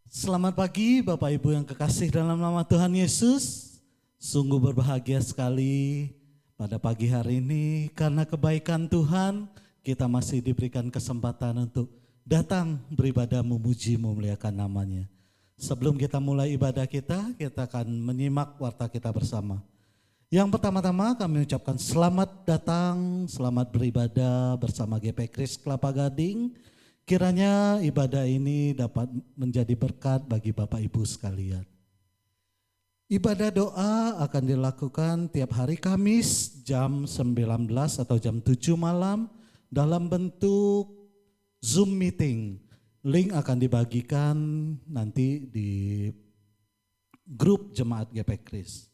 Selamat pagi Bapak Ibu yang kekasih dalam nama Tuhan Yesus. Sungguh berbahagia sekali pada pagi hari ini karena kebaikan Tuhan kita masih diberikan kesempatan untuk datang beribadah memuji memuliakan namanya. Sebelum kita mulai ibadah kita akan menyimak warta kita bersama. Yang pertama-tama kami ucapkan selamat datang, selamat beribadah bersama GP Kris Kelapa Gading. Kiranya ibadah ini dapat menjadi berkat bagi Bapak Ibu sekalian. Ibadah doa akan dilakukan tiap hari Kamis jam 19 atau jam 7 malam dalam bentuk Zoom meeting. Link akan dibagikan nanti di grup Jemaat GP Kris.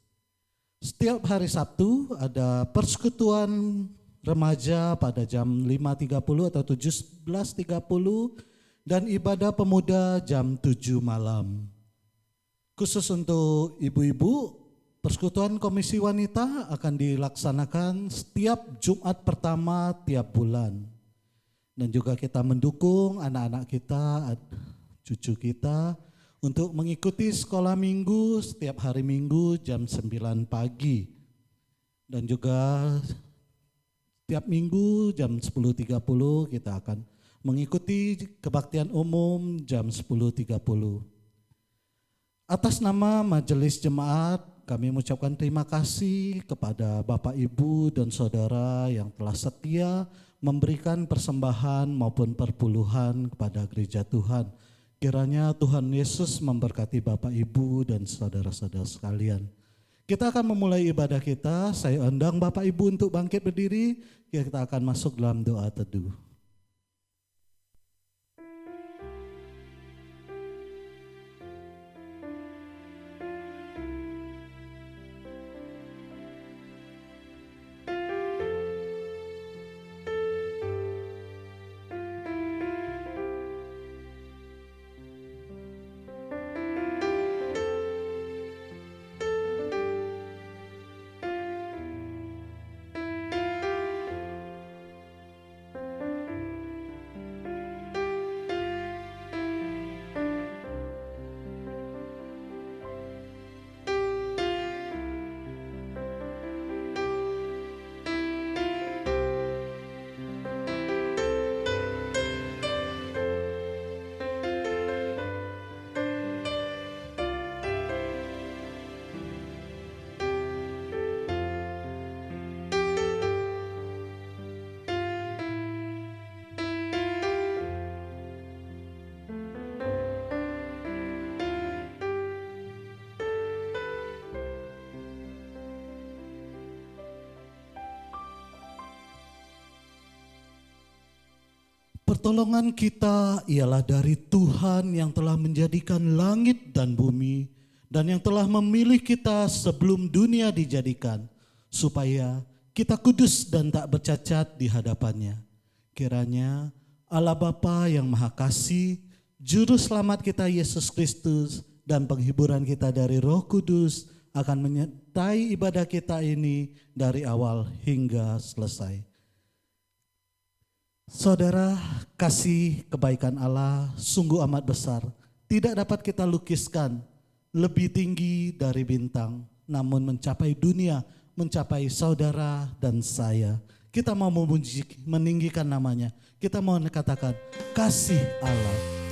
Setiap hari Sabtu ada persekutuan remaja pada jam 5.30 atau 17.30 dan ibadah pemuda jam 7 malam. Khusus untuk ibu-ibu, persekutuan komisi wanita akan dilaksanakan setiap Jumat pertama tiap bulan. Dan juga kita mendukung anak-anak kita, cucu kita untuk mengikuti sekolah minggu setiap hari Minggu jam 9 pagi. Dan juga tiap minggu jam 10.30 kita akan mengikuti kebaktian umum jam 10.30. Atas nama Majelis Jemaat kami mengucapkan terima kasih kepada Bapak Ibu dan Saudara yang telah setia memberikan persembahan maupun perpuluhan kepada gereja Tuhan. Kiranya Tuhan Yesus memberkati Bapak Ibu dan saudara-saudara sekalian. Kita akan memulai ibadah kita. Saya undang Bapak Ibu untuk bangkit berdiri. Kita akan masuk dalam doa teduh. Pertolongan kita ialah dari Tuhan yang telah menjadikan langit dan bumi dan yang telah memilih kita sebelum dunia dijadikan supaya kita kudus dan tak bercacat di hadapannya. Kiranya Allah Bapa yang Maha Kasih, Juru Selamat kita Yesus Kristus dan penghiburan kita dari Roh Kudus akan menyertai ibadah kita ini dari awal hingga selesai. Saudara, kasih kebaikan Allah sungguh amat besar, tidak dapat kita lukiskan, lebih tinggi dari bintang, namun mencapai dunia, mencapai saudara dan saya. Kita mau memuji, meninggikan namanya, kita mau katakan kasih Allah.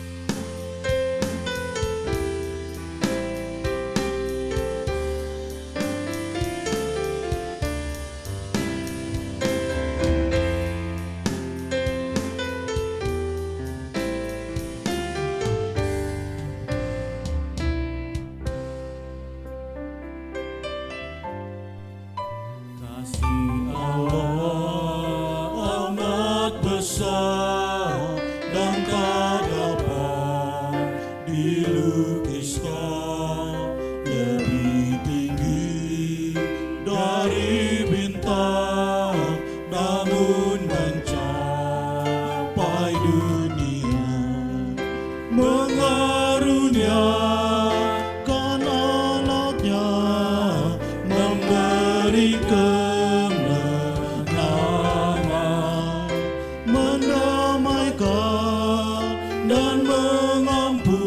Mendamaikan dan mengampuni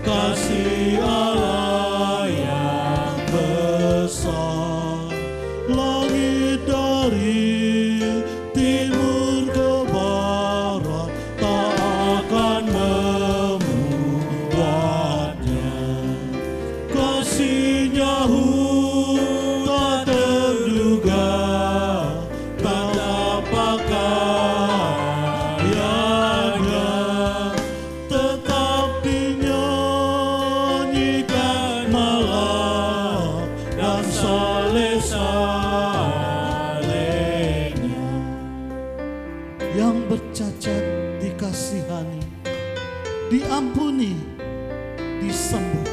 kasih Allah yang besar. Langit dari timur ke barat tak akan memuatnya. Kasih-Nya tak terduga, betapa kayanya, tetap dinyanyikan malam dan saleh-salehnya. Yang bercacat dikasihani, diampuni, disembuhkan.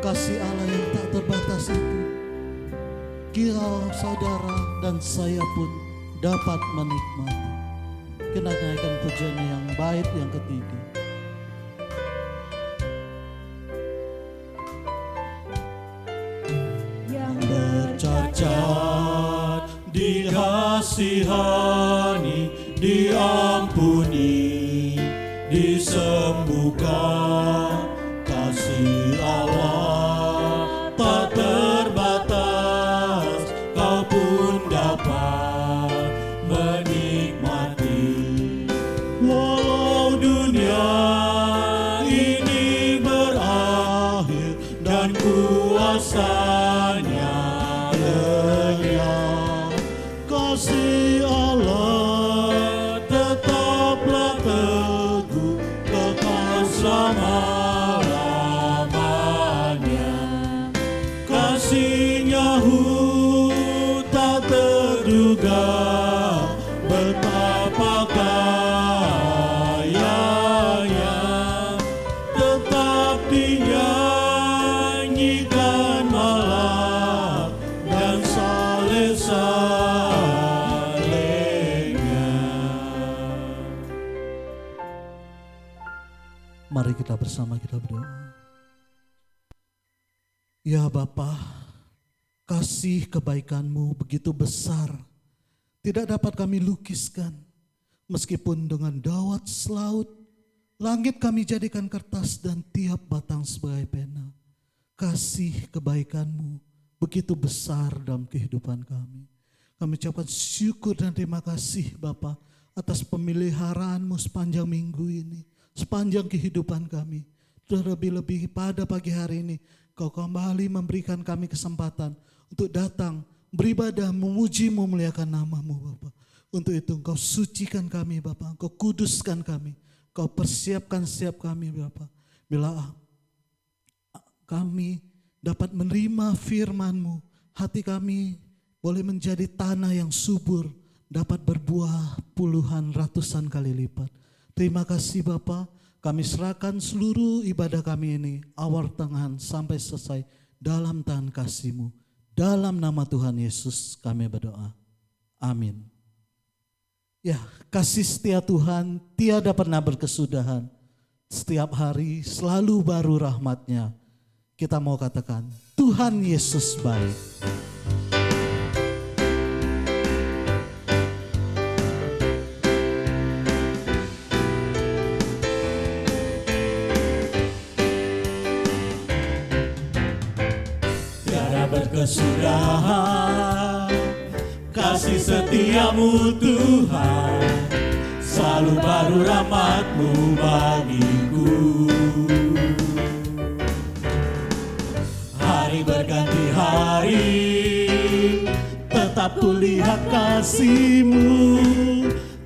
Kasih Allah yang tak terbatas itu, kira saudara dan saya pun dapat menikmati. Kita naikkan pujian yang bait yang ketiga. Yang bercacat dikasihani, diampuni, disembuhkan. Kasih Allah tak terbatas, kau pun dapat menikmati. Walau dunia ini berakhir dan kuasanya lenyap, kasih Allah tetaplah teguh kekal selama. Kasih-Nya tak terduga, betapa kayanya, tetap dinyanyikan malam dan saleh-salehnya. Mari kita bersama kita berdoa. Ya Bapa, kasih kebaikan-Mu begitu besar, tidak dapat kami lukiskan. Meskipun dengan dawat selaut, langit kami jadikan kertas dan tiap batang sebagai pena. Kasih kebaikan-Mu begitu besar dalam kehidupan kami. Kami ucapkan syukur dan terima kasih Bapa atas pemeliharaan-Mu sepanjang minggu ini, sepanjang kehidupan kami. Terlebih-lebih pada pagi hari ini, Kau kembali memberikan kami kesempatan untuk datang beribadah, memuji, memuliakan nama-Mu Bapa. Untuk itu Engkau sucikan kami Bapa, Engkau kuduskan kami, Engkau persiapkan setiap kami Bapa. Bila kami dapat menerima firman-Mu, hati kami boleh menjadi tanah yang subur, dapat berbuah puluhan ratusan kali lipat. Terima kasih Bapa. Kami serahkan seluruh ibadah kami ini, awal tengahan sampai selesai dalam tangan kasih-Mu. Dalam nama Tuhan Yesus kami berdoa. Amin. Ya, kasih setia Tuhan tiada pernah berkesudahan. Setiap hari selalu baru rahmat-Nya. Kita mau katakan, Tuhan Yesus baik. Berkesudahan kasih setia-Mu Tuhan, selalu baru rahmat-Mu bagiku. Hari berganti hari, tetap kulihat kasih-Mu,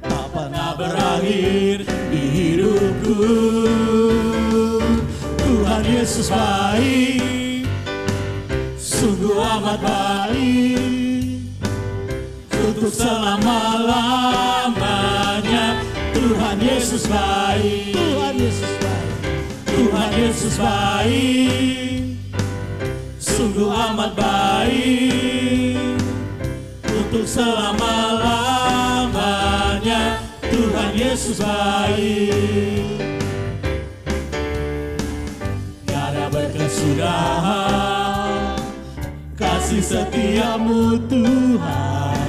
tak pernah berakhir di hidupku. Tuhan Yesus baik, sungguh amat baik, untuk selama-lamanya. Tuhan Yesus baik, Tuhan Yesus baik, Tuhan Yesus baik, sungguh amat baik, untuk selama-lamanya. Tuhan Yesus baik, tiada berkesudahan kasih setia-Mu Tuhan,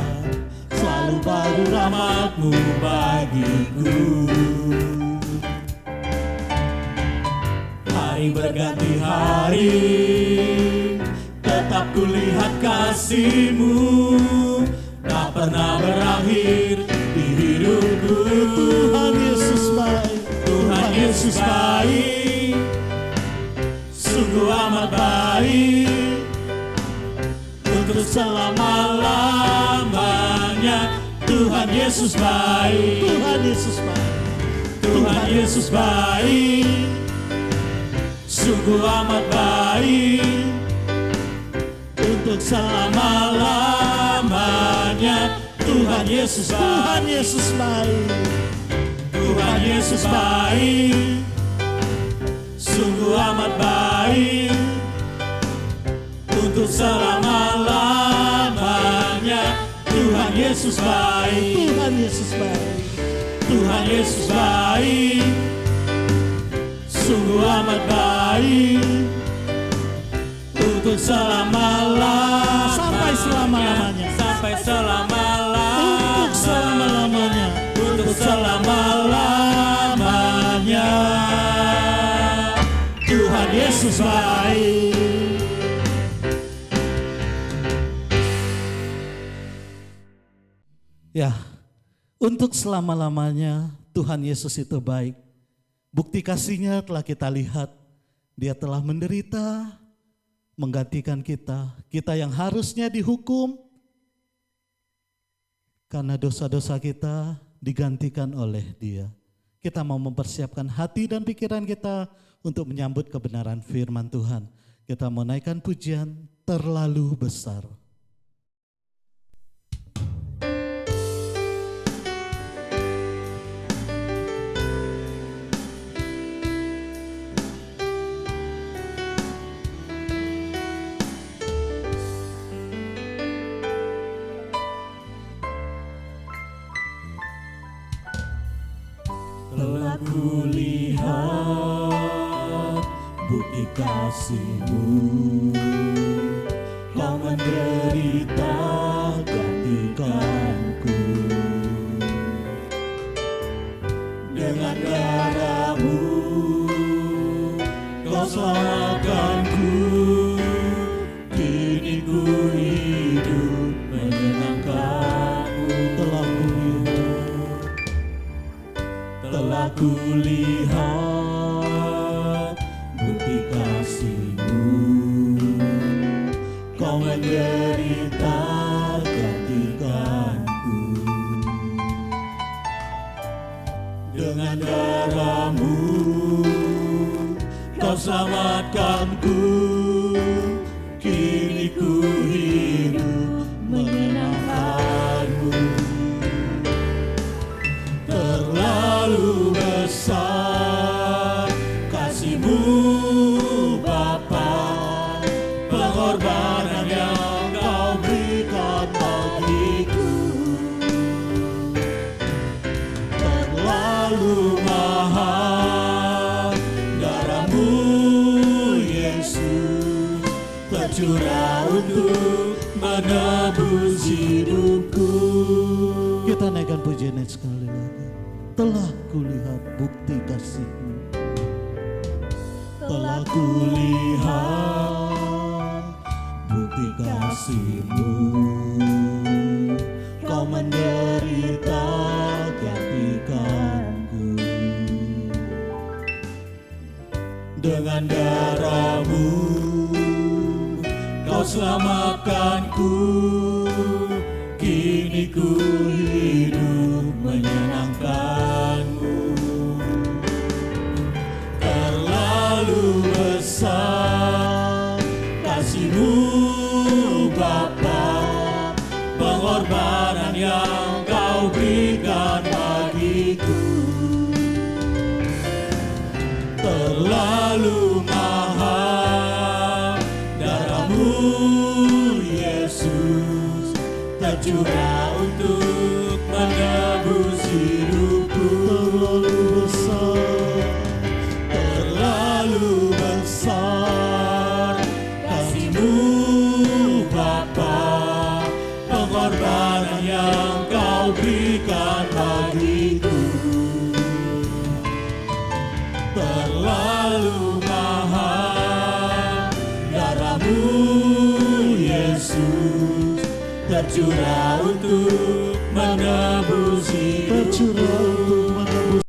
selalu baru rahmat-Mu bagiku. hari berganti hari, tetap kulihat kasih-Mu tak pernah berakhir di hidupku. Tuhan Yesus baik, Tuhan Yesus baik, sungguh amat baik, untuk selama-lamanya. Tuhan Yesus baik, Tuhan Yesus baik, Tuhan Yesus baik, sungguh amat baik, untuk selama-lamanya. Tuhan Yesus baik, Tuhan Yesus baik, Tuhan Yesus baik, sungguh amat baik, untuk selama-lamanya. Tuhan Yesus baik, Tuhan Yesus baik, Tuhan Yesus baik, sungguh amat baik, untuk selama-lamanya. Sampai selama-lamanya. Sampai selama-lamanya. Untuk selama-lamanya. Untuk selama-lamanya. Tuhan Yesus baik. Ya, untuk selama-lamanya Tuhan Yesus itu baik. Bukti kasih-Nya telah kita lihat. Dia telah menderita, menggantikan kita. Kita yang harusnya dihukum, karena dosa-dosa kita digantikan oleh Dia. Kita mau mempersiapkan hati dan pikiran kita untuk menyambut kebenaran firman Tuhan. Kita mau naikkan pujian terlalu besar. Telah kulihat bukti kasih-Mu, Kau menderita gantikanku. Dengan darah-Mu Kau selamatkanku. Kini ku hidup menyenangkan-Mu. Telah kulihat bukti kasih-Mu, Kau menderita gantikanku. Dengan darah-Mu Kau selamatkanku. Kini ku hidup menyenangkan-Mu. Terlalu besar kasih-Mu Bapa, pengorbanan yang Kau berikan bagiku. Terlalu mahal darah-Mu Yesus, tercurah untuk menebus hidupku. Kita naikkan pujian sekali lagi. Telah kulihat bukti kasih-Mu. Telah kulihat bukti kasih-Mu, Kau menderita gantikanku. Dengan darah-Mu Kau selamatkanku. Kini ku hidup menyenangkan-Mu. Terlalu besar kasih-Mu Bapa, pengorbanan yang Kau berikan bagiku. Terlalu mahal darah-Mu Yesus, tercurah untuk menebus hidupku. Terlalu besar kasih-Mu Bapa, pengorbanan yang Kau berikan bagiku. terlalu mahal. Darahmu Yesus tercurah untuk menebus hidupku. Tercurah untuk menebus.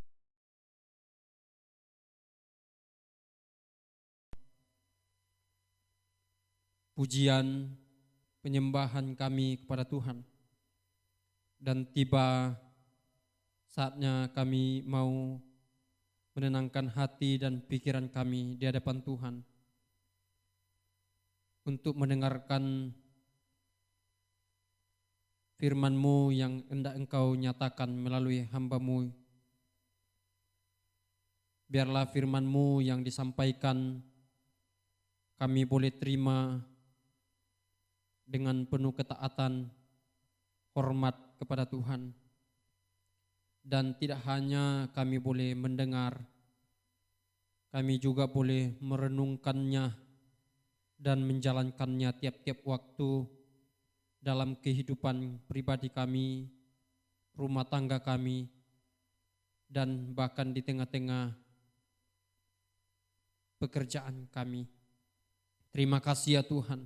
Pujian penyembahan kami kepada Tuhan. Dan tiba saatnya kami mau menenangkan hati dan pikiran kami di hadapan Tuhan untuk mendengarkan firman-Mu yang hendak Engkau nyatakan melalui hamba-Mu. Biarlah firman-Mu yang disampaikan kami boleh terima dengan penuh ketaatan, hormat kepada Tuhan. Dan tidak hanya kami boleh mendengar, kami juga boleh merenungkannya dan menjalankannya tiap-tiap waktu dalam kehidupan pribadi kami, rumah tangga kami, dan bahkan di tengah-tengah pekerjaan kami. Terima kasih ya Tuhan.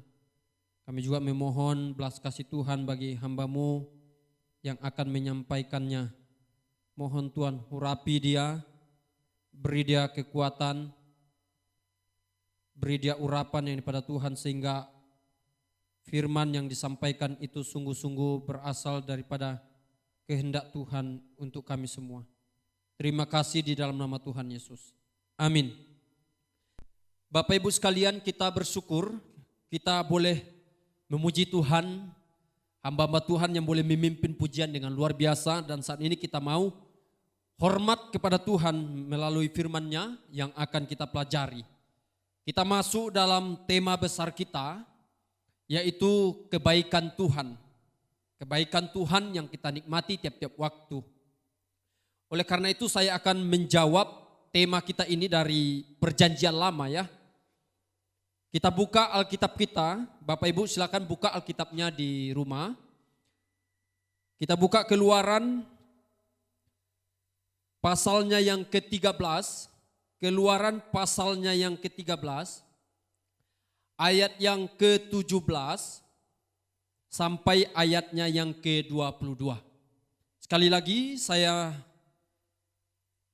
Kami juga memohon belas kasih Tuhan bagi hamba-Mu yang akan menyampaikannya. Mohon Tuhan urapi dia, beri dia kekuatan, beri dia urapan yang daripada Tuhan sehingga firman yang disampaikan itu sungguh-sungguh berasal daripada kehendak Tuhan untuk kami semua. Terima kasih di dalam nama Tuhan Yesus. Amin. Bapak Ibu sekalian, kita bersyukur kita boleh memuji Tuhan, hamba-hamba Tuhan yang boleh memimpin pujian dengan luar biasa. Dan saat ini kita mau hormat kepada Tuhan melalui firman-Nya yang akan kita pelajari. Kita masuk dalam tema besar kita, yaitu kebaikan Tuhan. Kebaikan Tuhan yang kita nikmati tiap-tiap waktu. Oleh karena itu saya akan menjawab tema kita ini dari Perjanjian Lama ya. Kita buka Alkitab kita, Bapak Ibu silakan buka Alkitabnya di rumah. Kita buka Keluaran pasalnya yang ke-13, Keluaran pasalnya yang ke-13, ayat yang ke-17 sampai ayatnya yang ke-22. Sekali lagi saya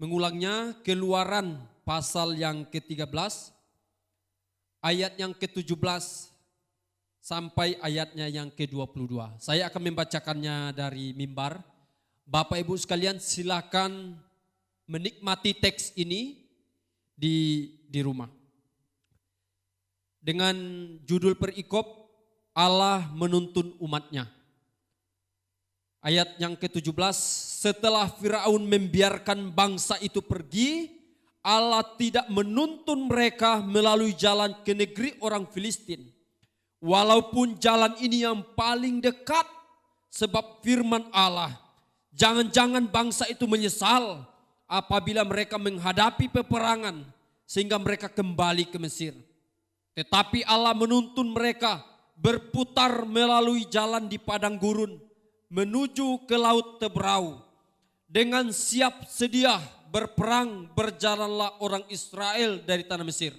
mengulangnya, Keluaran pasal yang ke-13, ayat yang ke-17 sampai ayatnya yang ke-22. Saya akan membacakannya dari mimbar. Bapak Ibu sekalian silakan menikmati teks ini di rumah. Dengan judul perikop, Allah menuntun umatnya. Ayat yang ke-17, setelah Firaun membiarkan bangsa itu pergi, Allah tidak menuntun mereka melalui jalan ke negeri orang Filistin. Walaupun jalan ini yang paling dekat, sebab firman Allah, jangan-jangan bangsa itu menyesal apabila mereka menghadapi peperangan sehingga mereka kembali ke Mesir. Tetapi Allah menuntun mereka berputar melalui jalan di padang gurun menuju ke laut Tebrau. Dengan siap sedia berperang berjalanlah orang Israel dari tanah Mesir.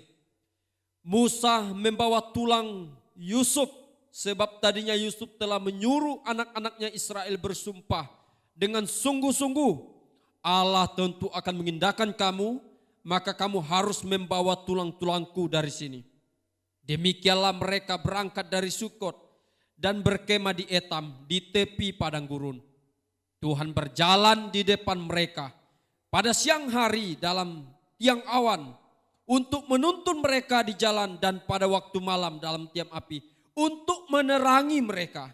Musa membawa tulang Yusuf sebab tadinya Yusuf telah menyuruh anak-anaknya Israel bersumpah dengan sungguh-sungguh, Allah tentu akan mengindahkan kamu, maka kamu harus membawa tulang-tulangku dari sini. Demikianlah mereka berangkat dari Sukot dan berkemah di Etam di tepi padang gurun. Tuhan berjalan di depan mereka pada siang hari dalam tiang awan untuk menuntun mereka di jalan dan pada waktu malam dalam tiang api untuk menerangi mereka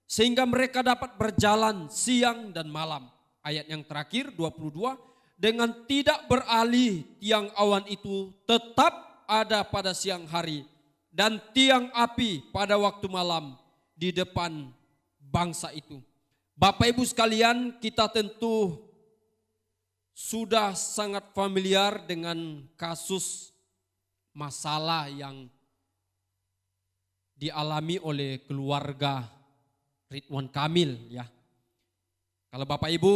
sehingga mereka dapat berjalan siang dan malam. Ayat yang terakhir 22, dengan tidak beralih tiang awan itu tetap ada pada siang hari dan tiang api pada waktu malam di depan bangsa itu. Bapak Ibu sekalian, kita tentu sudah sangat familiar dengan kasus masalah yang dialami oleh keluarga Ridwan Kamil ya. Kalau Bapak Ibu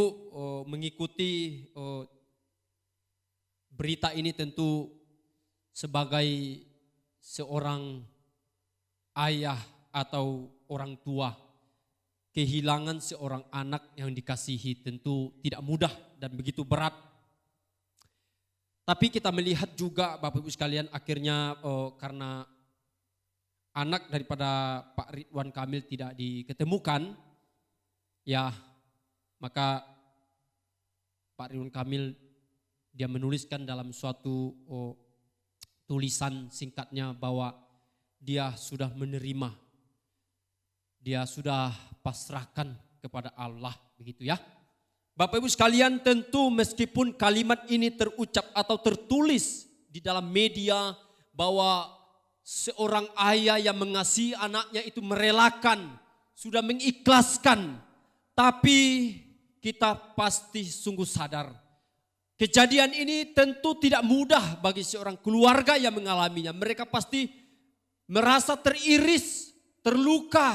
mengikuti berita ini tentu sebagai seorang ayah atau orang tua, kehilangan seorang anak yang dikasihi tentu tidak mudah dan begitu berat. Tapi kita melihat juga Bapak Ibu sekalian, akhirnya karena anak daripada Pak Ridwan Kamil tidak diketemukan, ya maka Pak Ridwan Kamil dia menuliskan dalam suatu tulisan singkatnya bahwa dia sudah menerima, dia sudah pasrahkan kepada Allah, begitu ya. Bapak Ibu sekalian, tentu meskipun kalimat ini terucap atau tertulis di dalam media bahwa seorang ayah yang mengasihi anaknya itu merelakan, sudah mengikhlaskan, tapi kita pasti sungguh sadar kejadian ini tentu tidak mudah bagi seorang keluarga yang mengalaminya. Mereka pasti merasa teriris, terluka,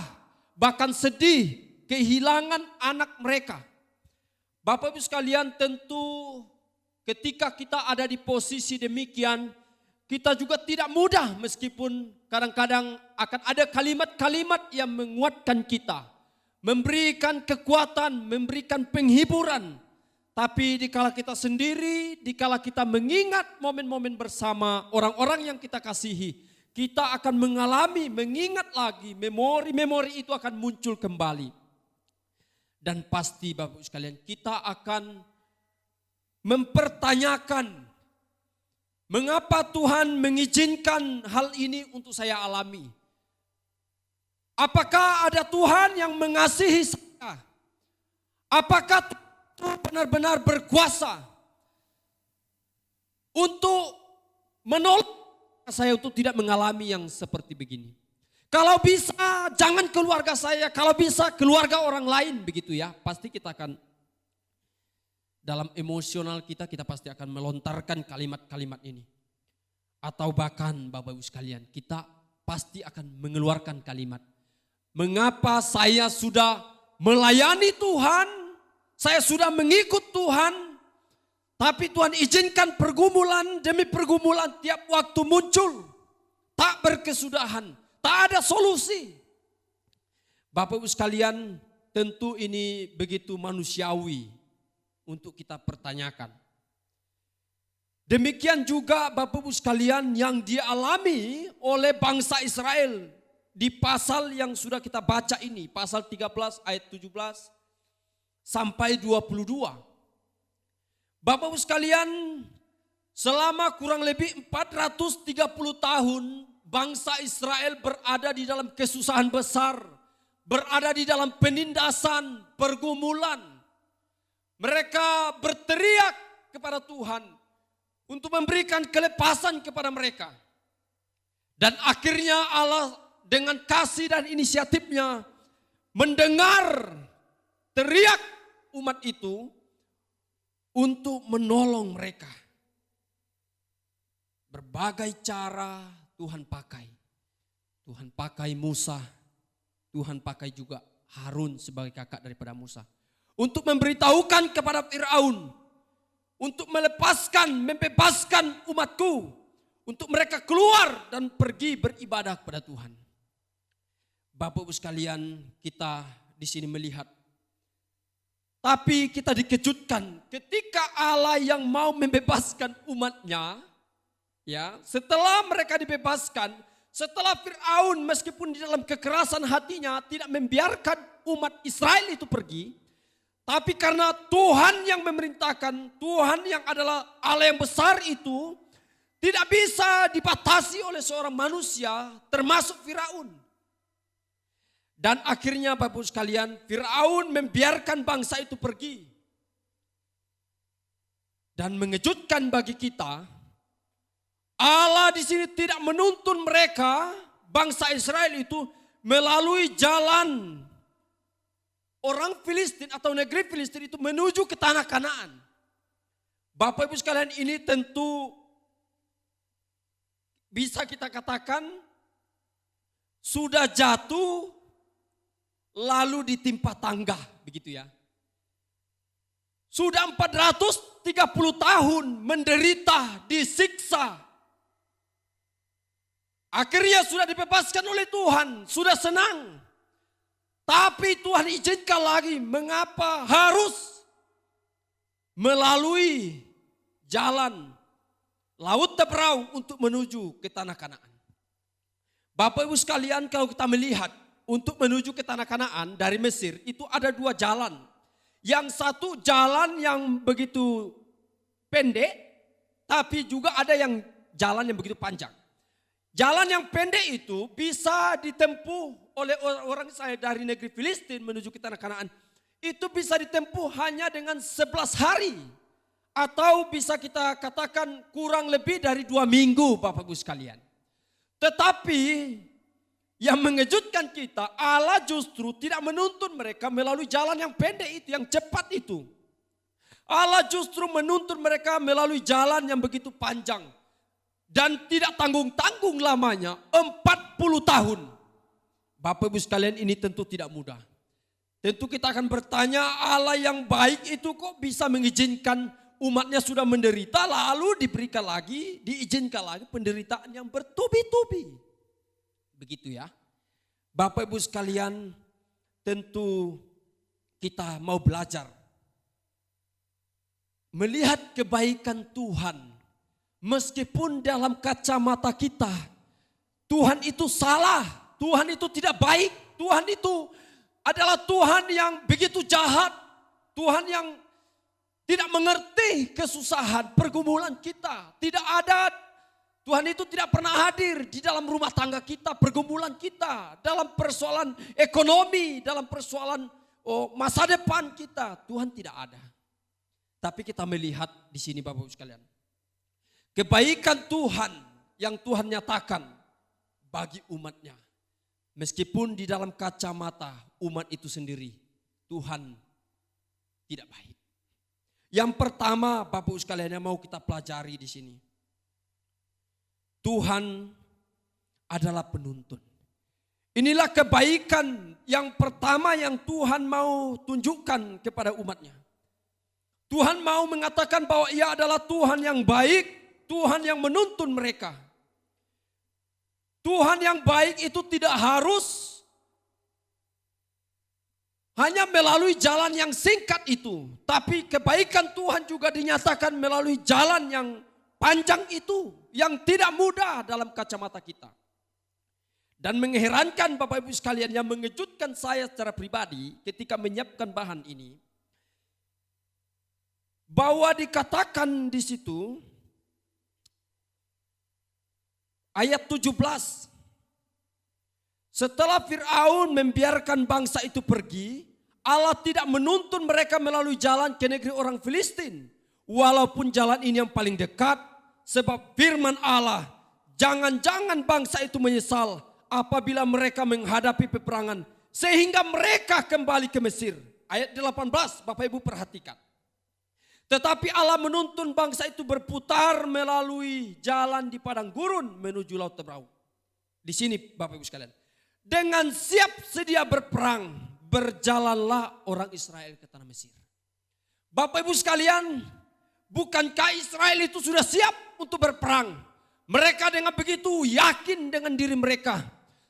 bahkan sedih, kehilangan anak mereka. Bapak Ibu sekalian, tentu ketika kita ada di posisi demikian, kita juga tidak mudah meskipun kadang-kadang akan ada kalimat-kalimat yang menguatkan kita, memberikan kekuatan, memberikan penghiburan. Tapi dikala kita sendiri, dikala kita mengingat momen-momen bersama orang-orang yang kita kasihi, kita akan mengingat lagi, memori-memori itu akan muncul kembali. Dan pasti Bapak Ibu sekalian, kita akan mempertanyakan, mengapa Tuhan mengizinkan hal ini untuk saya alami? Apakah ada Tuhan yang mengasihi saya? Apakah Tuhan benar-benar berkuasa untuk menolong saya untuk tidak mengalami yang seperti begini? Kalau bisa jangan keluarga saya, kalau bisa keluarga orang lain, begitu ya. Pasti kita akan dalam emosional kita pasti akan melontarkan kalimat-kalimat ini. Atau bahkan Bapak Ibu sekalian, kita pasti akan mengeluarkan kalimat, mengapa saya sudah melayani Tuhan, saya sudah mengikut Tuhan, tapi Tuhan izinkan pergumulan demi pergumulan tiap waktu muncul, tak berkesudahan, tak ada solusi. Bapak Ibu sekalian, tentu ini begitu manusiawi untuk kita pertanyakan. Demikian juga Bapak Ibu sekalian yang dialami oleh bangsa Israel di pasal yang sudah kita baca ini, pasal 13 ayat 17 sampai 22. Bapak Ibu sekalian, selama kurang lebih 430 tahun bangsa Israel berada di dalam kesusahan besar, berada di dalam penindasan, pergumulan. Mereka berteriak kepada Tuhan untuk memberikan kelepasan kepada mereka. Dan akhirnya Allah dengan kasih dan inisiatifnya mendengar teriak umat itu untuk menolong mereka. Berbagai cara Tuhan pakai. Tuhan pakai Musa, Tuhan pakai juga Harun sebagai kakak daripada Musa. Untuk memberitahukan kepada Firaun, untuk membebaskan umatku, untuk mereka keluar dan pergi beribadah kepada Tuhan. Bapak Ibu sekalian, kita di sini melihat, tapi kita dikejutkan ketika Allah yang mau membebaskan umatnya, ya, setelah mereka dibebaskan, setelah Firaun meskipun di dalam kekerasan hatinya tidak membiarkan umat Israel itu pergi, tapi karena Tuhan yang memerintahkan, Tuhan yang adalah Allah yang besar itu tidak bisa dibatasi oleh seorang manusia termasuk Firaun. Dan akhirnya Bapak Ibu sekalian, Firaun membiarkan bangsa itu pergi. Dan mengejutkan bagi kita, Allah di sini tidak menuntun mereka, bangsa Israel itu melalui jalan orang Filistin atau negeri Filistin itu menuju ke tanah Kanaan. Bapak Ibu sekalian, ini tentu bisa kita katakan sudah jatuh lalu ditimpa tangga, begitu ya. Sudah 430 tahun menderita, disiksa. Akhirnya sudah dibebaskan oleh Tuhan, sudah senang. Tapi Tuhan izinkan lagi, mengapa harus melalui jalan Laut Teberau untuk menuju ke tanah Kanaan. Bapak Ibu sekalian, kalau kita melihat untuk menuju ke tanah Kanaan dari Mesir itu ada dua jalan. Yang satu jalan yang begitu pendek, tapi juga ada yang jalan yang begitu panjang. Jalan yang pendek itu bisa ditempuh oleh orang saya dari negeri Filistin menuju ke tanah Kanaan. Itu bisa ditempuh hanya dengan 11 hari. Atau bisa kita katakan kurang lebih dari 2 minggu Bapak Ibu sekalian. Tetapi yang mengejutkan kita, Allah justru tidak menuntun mereka melalui jalan yang pendek itu, yang cepat itu. Allah justru menuntun mereka melalui jalan yang begitu panjang. Dan tidak tanggung-tanggung lamanya, 40 tahun. Bapak Ibu sekalian, ini tentu tidak mudah. Tentu kita akan bertanya, Allah yang baik itu kok bisa mengizinkan umatnya sudah menderita, lalu diberikan lagi, diizinkan lagi penderitaan yang bertubi-tubi. Begitu ya. Bapak Ibu sekalian, tentu kita mau belajar. Melihat kebaikan Tuhan. Meskipun dalam kacamata kita, Tuhan itu salah, Tuhan itu tidak baik, Tuhan itu adalah Tuhan yang begitu jahat, Tuhan yang tidak mengerti kesusahan, pergumulan kita. Tidak ada, Tuhan itu tidak pernah hadir di dalam rumah tangga kita, pergumulan kita, dalam persoalan ekonomi, dalam persoalan masa depan kita. Tuhan tidak ada. Tapi kita melihat di sini Bapak Ibu sekalian. Kebaikan Tuhan yang Tuhan nyatakan bagi umatnya. Meskipun di dalam kacamata umat itu sendiri, Tuhan tidak baik. Yang pertama Bapak Ibu sekalian yang mau kita pelajari di sini. Tuhan adalah penuntun. Inilah kebaikan yang pertama yang Tuhan mau tunjukkan kepada umatnya. Tuhan mau mengatakan bahwa Ia adalah Tuhan yang baik, Tuhan yang menuntun mereka. Tuhan yang baik itu tidak harus hanya melalui jalan yang singkat itu. Tapi kebaikan Tuhan juga dinyatakan melalui jalan yang panjang itu. Yang tidak mudah dalam kacamata kita. Dan mengherankan Bapak Ibu sekalian, yang mengejutkan saya secara pribadi ketika menyiapkan bahan ini. Bahwa dikatakan di situ, ayat 17. Setelah Fir'aun membiarkan bangsa itu pergi, Allah tidak menuntun mereka melalui jalan ke negeri orang Filistin. Walaupun jalan ini yang paling dekat, sebab firman Allah, jangan-jangan bangsa itu menyesal apabila mereka menghadapi peperangan, sehingga mereka kembali ke Mesir. Ayat 18, Bapak Ibu perhatikan. Tetapi Allah menuntun bangsa itu berputar melalui jalan di padang gurun menuju Laut Teberau. Di sini Bapak Ibu sekalian. Dengan siap sedia berperang, berjalanlah orang Israel ke tanah Mesir. Bapak Ibu sekalian, bukankah Israel itu sudah siap untuk berperang? Mereka dengan begitu yakin dengan diri mereka.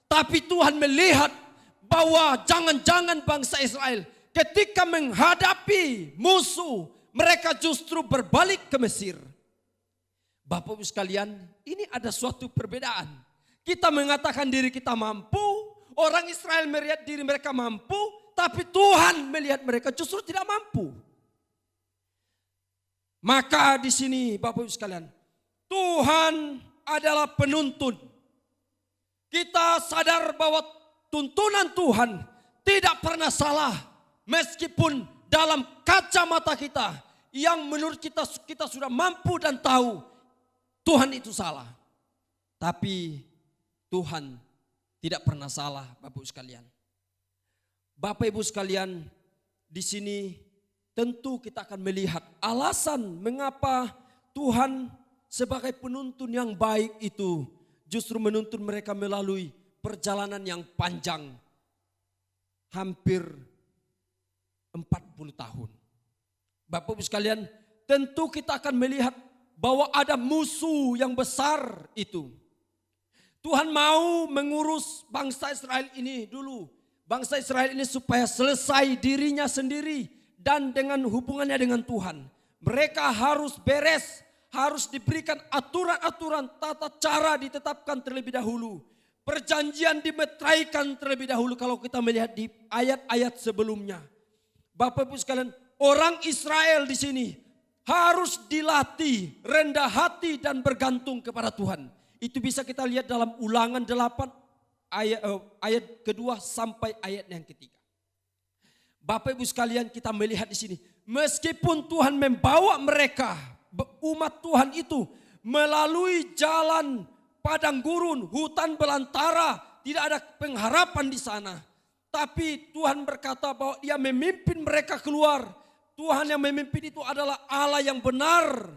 Tapi Tuhan melihat bahwa jangan-jangan bangsa Israel ketika menghadapi musuh, mereka justru berbalik ke Mesir. Bapak Ibu sekalian, ini ada suatu perbedaan. Kita mengatakan diri kita mampu, orang Israel melihat diri mereka mampu, tapi Tuhan melihat mereka justru tidak mampu. Maka di sini Bapak Ibu sekalian, Tuhan adalah penuntun. Kita sadar bahwa tuntunan Tuhan tidak pernah salah, meskipun dalam kacamata kita yang menurut kita sudah mampu dan tahu Tuhan itu salah. Tapi Tuhan tidak pernah salah, Bapak Ibu sekalian. Bapak Ibu sekalian, di sini tentu kita akan melihat alasan mengapa Tuhan sebagai penuntun yang baik itu justru menuntun mereka melalui perjalanan yang panjang, hampir 40 tahun. Bapak Ibu sekalian, tentu kita akan melihat bahwa ada musuh yang besar itu. Tuhan mau mengurus bangsa Israel ini dulu. Bangsa Israel ini supaya selesai dirinya sendiri dan dengan hubungannya dengan Tuhan. Mereka harus beres, harus diberikan aturan-aturan, tata cara ditetapkan terlebih dahulu. Perjanjian dimeteraikan terlebih dahulu kalau kita melihat di ayat-ayat sebelumnya. Bapak Ibu sekalian, orang Israel di sini harus dilatih rendah hati dan bergantung kepada Tuhan. Itu bisa kita lihat dalam Ulangan 8 ayat kedua sampai ayat yang ketiga. Bapak Ibu sekalian, kita melihat di sini, meskipun Tuhan membawa mereka, umat Tuhan itu melalui jalan padang gurun, hutan belantara, tidak ada pengharapan di sana. Tapi Tuhan berkata bahwa Dia memimpin mereka keluar. Tuhan yang memimpin itu adalah Allah yang benar.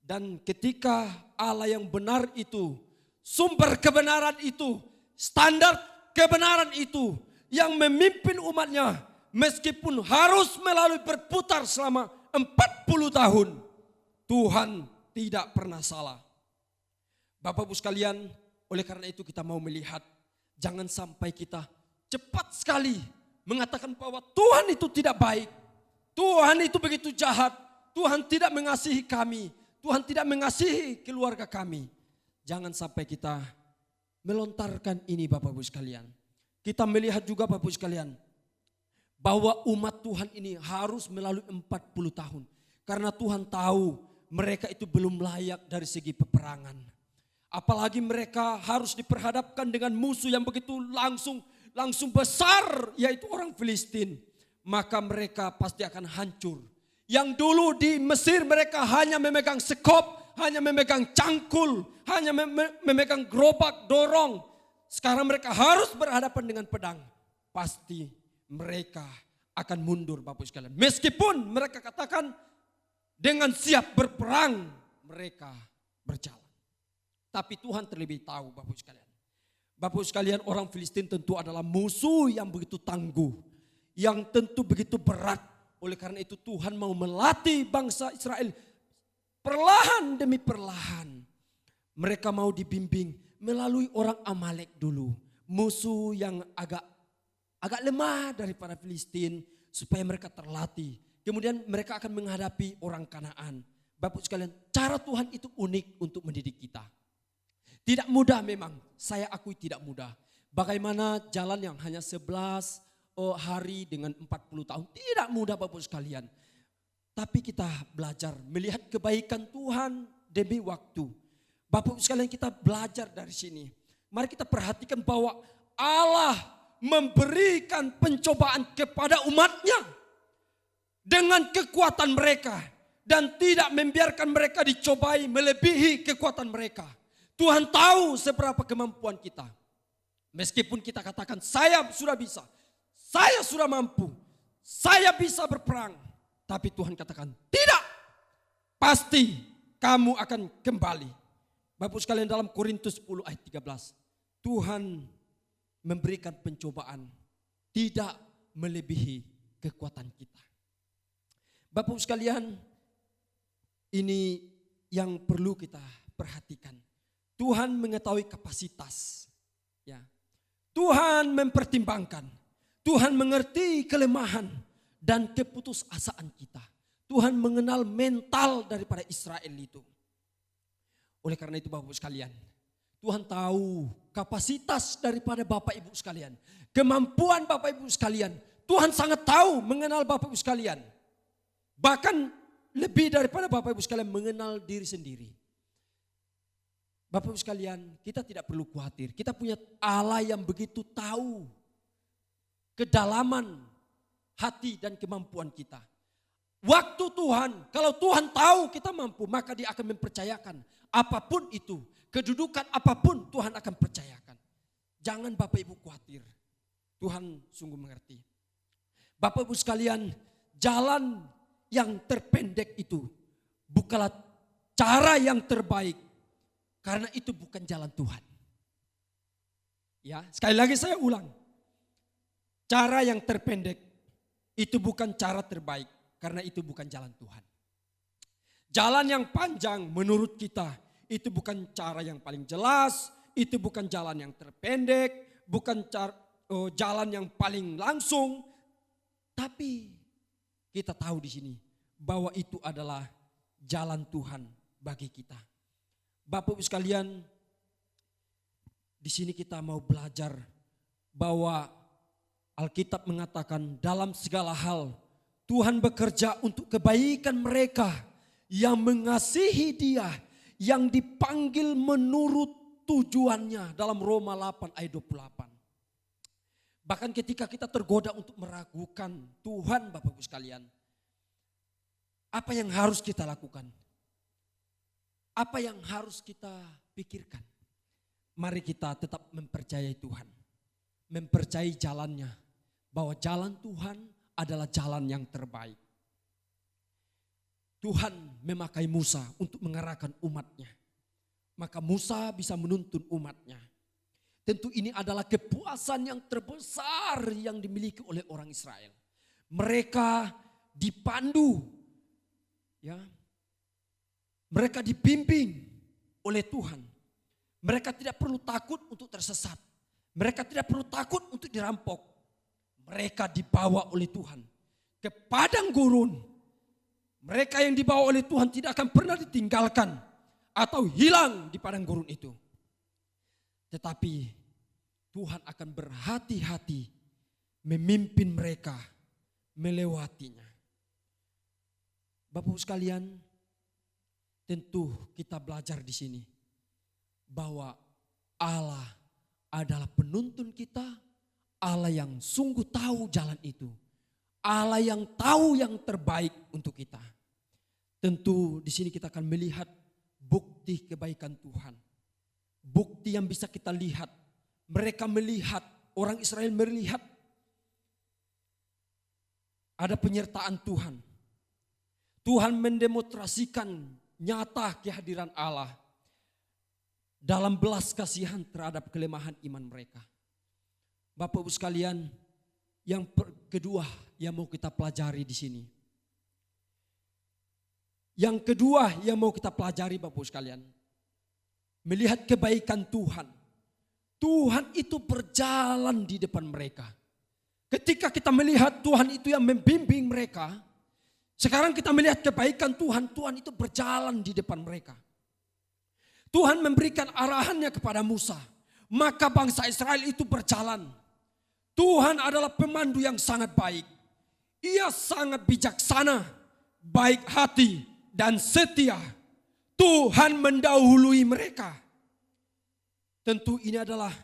Dan ketika Allah yang benar itu, sumber kebenaran itu, standar kebenaran itu yang memimpin umatnya, meskipun harus melalui berputar selama 40 tahun, Tuhan tidak pernah salah. Bapak Ibu sekalian, oleh karena itu kita mau melihat, jangan sampai kita cepat sekali mengatakan bahwa Tuhan itu tidak baik, Tuhan itu begitu jahat, Tuhan tidak mengasihi kami, Tuhan tidak mengasihi keluarga kami. Jangan sampai kita melontarkan ini Bapak Ibu sekalian. Kita melihat juga Bapak Ibu sekalian, bahwa umat Tuhan ini harus melalui 40 tahun. Karena Tuhan tahu mereka itu belum layak dari segi peperangan. Apalagi mereka harus diperhadapkan dengan musuh yang begitu langsung besar, yaitu orang Filistin. Maka mereka pasti akan hancur. Yang dulu di Mesir mereka hanya memegang sekop, hanya memegang cangkul, hanya memegang gerobak, dorong. Sekarang mereka harus berhadapan dengan pedang. Pasti mereka akan mundur Bapak Ibu sekalian. Meskipun mereka katakan dengan siap berperang, mereka berjalan. Tapi Tuhan terlebih tahu Bapak Ibu sekalian. Bapak Ibu sekalian, orang Filistin tentu adalah musuh yang begitu tangguh, yang tentu begitu berat. Oleh karena itu Tuhan mau melatih bangsa Israel perlahan demi perlahan. Mereka mau dibimbing melalui orang Amalek dulu. Musuh yang agak lemah daripada Filistin supaya mereka terlatih. Kemudian mereka akan menghadapi orang Kanaan. Bapak sekalian, cara Tuhan itu unik untuk mendidik kita. Tidak mudah memang, saya akui tidak mudah. Bagaimana jalan yang hanya 11 hari dengan 40 tahun, tidak mudah Bapak sekalian. Tapi kita belajar melihat kebaikan Tuhan demi waktu. Bapak sekalian, kita belajar dari sini. Mari kita perhatikan bahwa Allah memberikan pencobaan kepada umatnya dengan kekuatan mereka. Dan tidak membiarkan mereka dicobai melebihi kekuatan mereka. Tuhan tahu seberapa kemampuan kita. Meskipun kita katakan saya sudah bisa, saya sudah mampu, saya bisa berperang. Tapi Tuhan katakan tidak, pasti kamu akan kembali. Bapak sekalian, dalam Korintus 10 ayat 13. Tuhan memberikan pencobaan tidak melebihi kekuatan kita. Bapak sekalian, ini yang perlu kita perhatikan. Tuhan mengetahui kapasitas. Ya. Tuhan mempertimbangkan. Tuhan mengerti kelemahan dan keputusasaan kita. Tuhan mengenal mental daripada Israel itu. Oleh karena itu Bapak Ibu sekalian, Tuhan tahu kapasitas daripada Bapak Ibu sekalian. Kemampuan Bapak Ibu sekalian. Tuhan sangat tahu mengenal Bapak Ibu sekalian. Bahkan lebih daripada Bapak Ibu sekalian mengenal diri sendiri. Bapak Ibu sekalian, kita tidak perlu khawatir. Kita punya Allah yang begitu tahu kedalaman hati dan kemampuan kita. Waktu Tuhan, kalau Tuhan tahu kita mampu, maka Dia akan mempercayakan apapun itu. Kedudukan apapun Tuhan akan percayakan. Jangan Bapak Ibu khawatir. Tuhan sungguh mengerti. Bapak Ibu sekalian, jalan yang terpendek itu bukanlah cara yang terbaik. Karena itu bukan jalan Tuhan. Ya, sekali lagi saya ulang. Cara yang terpendek itu bukan cara terbaik. karena itu bukan jalan Tuhan. Jalan yang panjang menurut kita itu bukan cara yang paling jelas, itu bukan jalan yang terpendek, bukan jalan yang paling langsung, tapi kita tahu di sini bahwa itu adalah jalan Tuhan bagi kita. Bapak Ibu sekalian, di sini kita mau belajar bahwa Alkitab mengatakan dalam segala hal Tuhan bekerja untuk kebaikan mereka yang mengasihi Dia, yang dipanggil menurut tujuannya dalam Roma 8 ayat 28. Bahkan ketika kita tergoda untuk meragukan Tuhan, Bapak Ibu sekalian, apa yang harus kita lakukan? Apa yang harus kita pikirkan? Mari kita tetap mempercayai Tuhan, mempercayai jalannya, bahwa jalan Tuhan adalah jalan yang terbaik. Tuhan memakai Musa untuk mengarahkan umatnya. Maka Musa bisa menuntun umatnya. Tentu ini adalah kepuasan yang terbesar yang dimiliki oleh orang Israel. Mereka dipandu, ya, mereka dibimbing oleh Tuhan. Mereka tidak perlu takut untuk tersesat. Mereka tidak perlu takut untuk dirampok. Mereka dibawa oleh Tuhan ke padang gurun. Mereka yang dibawa oleh Tuhan tidak akan pernah ditinggalkan atau hilang di padang gurun itu. Tetapi Tuhan akan berhati-hati memimpin mereka melewatinya. Bapak-Ibu sekalian, tentu kita belajar di sini bahwa Allah adalah penuntun kita, Allah yang sungguh tahu jalan itu, Allah yang tahu yang terbaik untuk kita. Tentu di sini kita akan melihat bukti kebaikan Tuhan. Bukti yang bisa kita lihat. Mereka melihat, orang Israel melihat ada penyertaan Tuhan. Tuhan mendemonstrasikan nyata kehadiran Allah dalam belas kasihan terhadap kelemahan iman mereka. Bapak Ibu sekalian, yang kedua yang mau kita pelajari di sini. Yang kedua yang mau kita pelajari Bapak Ibu sekalian, melihat kebaikan Tuhan. Tuhan itu berjalan di depan mereka. Ketika kita melihat Tuhan itu yang membimbing mereka, sekarang kita melihat kebaikan Tuhan, Tuhan itu berjalan di depan mereka. Tuhan memberikan arahannya kepada Musa, maka bangsa Israel itu berjalan. Tuhan adalah pemandu yang sangat baik. Ia sangat bijaksana, baik hati dan setia. Tuhan mendahului mereka. Tentu ini adalah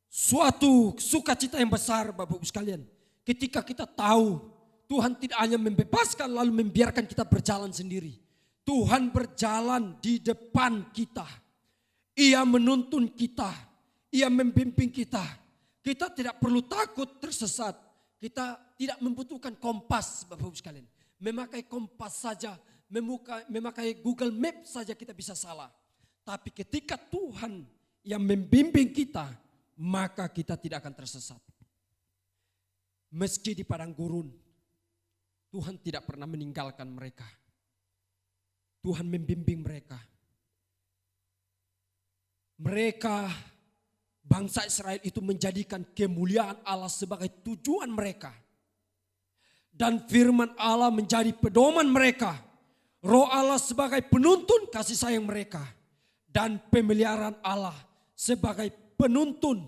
suatu sukacita yang besar Bapak Ibu sekalian. Ketika kita tahu Tuhan tidak hanya membebaskan lalu membiarkan kita berjalan sendiri. Tuhan berjalan di depan kita. Ia menuntun kita. Ia membimbing kita. Kita tidak perlu takut tersesat. Kita tidak membutuhkan kompas Bapak Ibu sekalian. Memakai kompas saja, memakai Google Map saja kita bisa salah. Tapi ketika Tuhan yang membimbing kita, maka kita tidak akan tersesat. Meski di padang gurun, Tuhan tidak pernah meninggalkan mereka. Tuhan membimbing mereka. Mereka bangsa Israel itu menjadikan kemuliaan Allah sebagai tujuan mereka. Dan firman Allah menjadi pedoman mereka. Roh Allah sebagai penuntun kasih sayang mereka. Dan pemeliharaan Allah sebagai penuntun.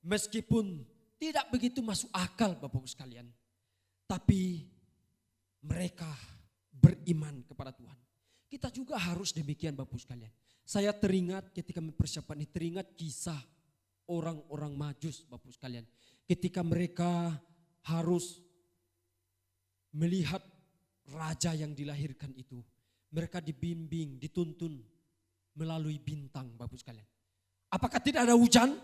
Meskipun tidak begitu masuk akal Bapak Ibu sekalian. Tapi mereka beriman kepada Tuhan. Kita juga harus demikian Bapak Ibu sekalian. Saya teringat ketika mempersiapkan ini, teringat kisah orang-orang Majus Bapak Ibu sekalian. Ketika mereka harus melihat raja yang dilahirkan itu. Mereka dibimbing, dituntun melalui bintang Bapak Ibu sekalian. Apakah tidak ada hujan?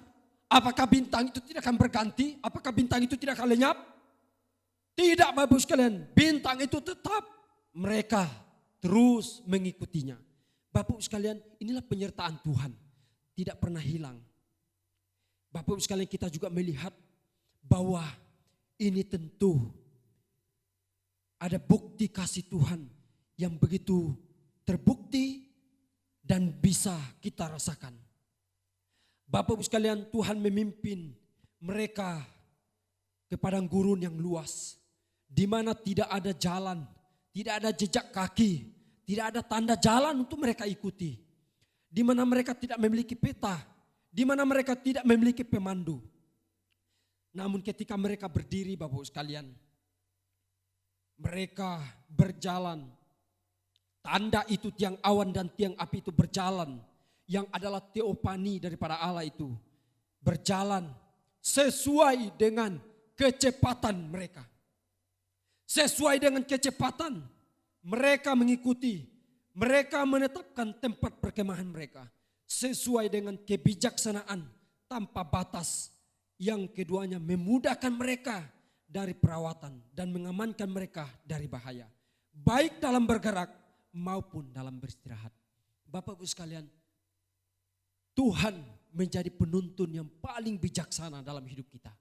Apakah bintang itu tidak akan berganti? Apakah bintang itu tidak akan lenyap? Tidak Bapak Ibu sekalian. Bintang itu tetap mereka terus mengikutinya. Bapak Ibu sekalian, inilah penyertaan Tuhan. Tidak pernah hilang. Bapak Ibu sekalian, kita juga melihat bahwa ini tentu ada bukti kasih Tuhan yang begitu terbukti dan bisa kita rasakan. Bapak Ibu sekalian, Tuhan memimpin mereka ke padang gurun yang luas, di mana tidak ada jalan, tidak ada jejak kaki, tidak ada tanda jalan untuk mereka ikuti, di mana mereka tidak memiliki peta, di mana mereka tidak memiliki pemandu. Namun ketika mereka berdiri, Bapak Ibu sekalian, mereka berjalan. Tanda itu tiang awan dan tiang api itu berjalan, yang adalah teopani daripada Allah itu berjalan sesuai dengan kecepatan mereka. Sesuai dengan kecepatan mereka mengikuti, mereka menetapkan tempat perkemahan mereka sesuai dengan kebijaksanaan tanpa batas, yang keduanya memudahkan mereka dari perawatan dan mengamankan mereka dari bahaya, baik dalam bergerak maupun dalam beristirahat. Bapak Ibu sekalian, Tuhan menjadi penuntun yang paling bijaksana dalam hidup kita.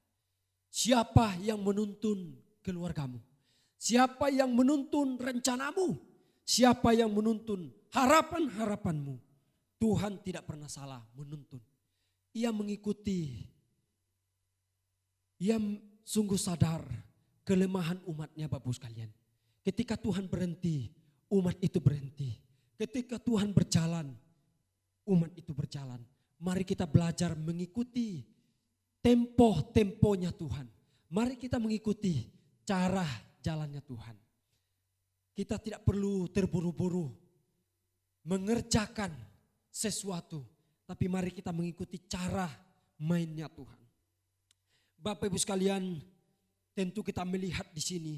Siapa yang menuntun keluargamu? Siapa yang menuntun rencanamu? Siapa yang menuntun harapan-harapanmu? Tuhan tidak pernah salah menuntun. Ia mengikuti. Ia sungguh sadar kelemahan umatnya, Bapak Ibu sekalian. Ketika Tuhan berhenti, umat itu berhenti. Ketika Tuhan berjalan, umat itu berjalan. Mari kita belajar mengikuti tempo-temponya Tuhan. Mari kita mengikuti cara jalannya Tuhan. Kita tidak perlu terburu-buru mengerjakan sesuatu, tapi mari kita mengikuti cara mainnya Tuhan. Bapak Ibu sekalian, tentu kita melihat di sini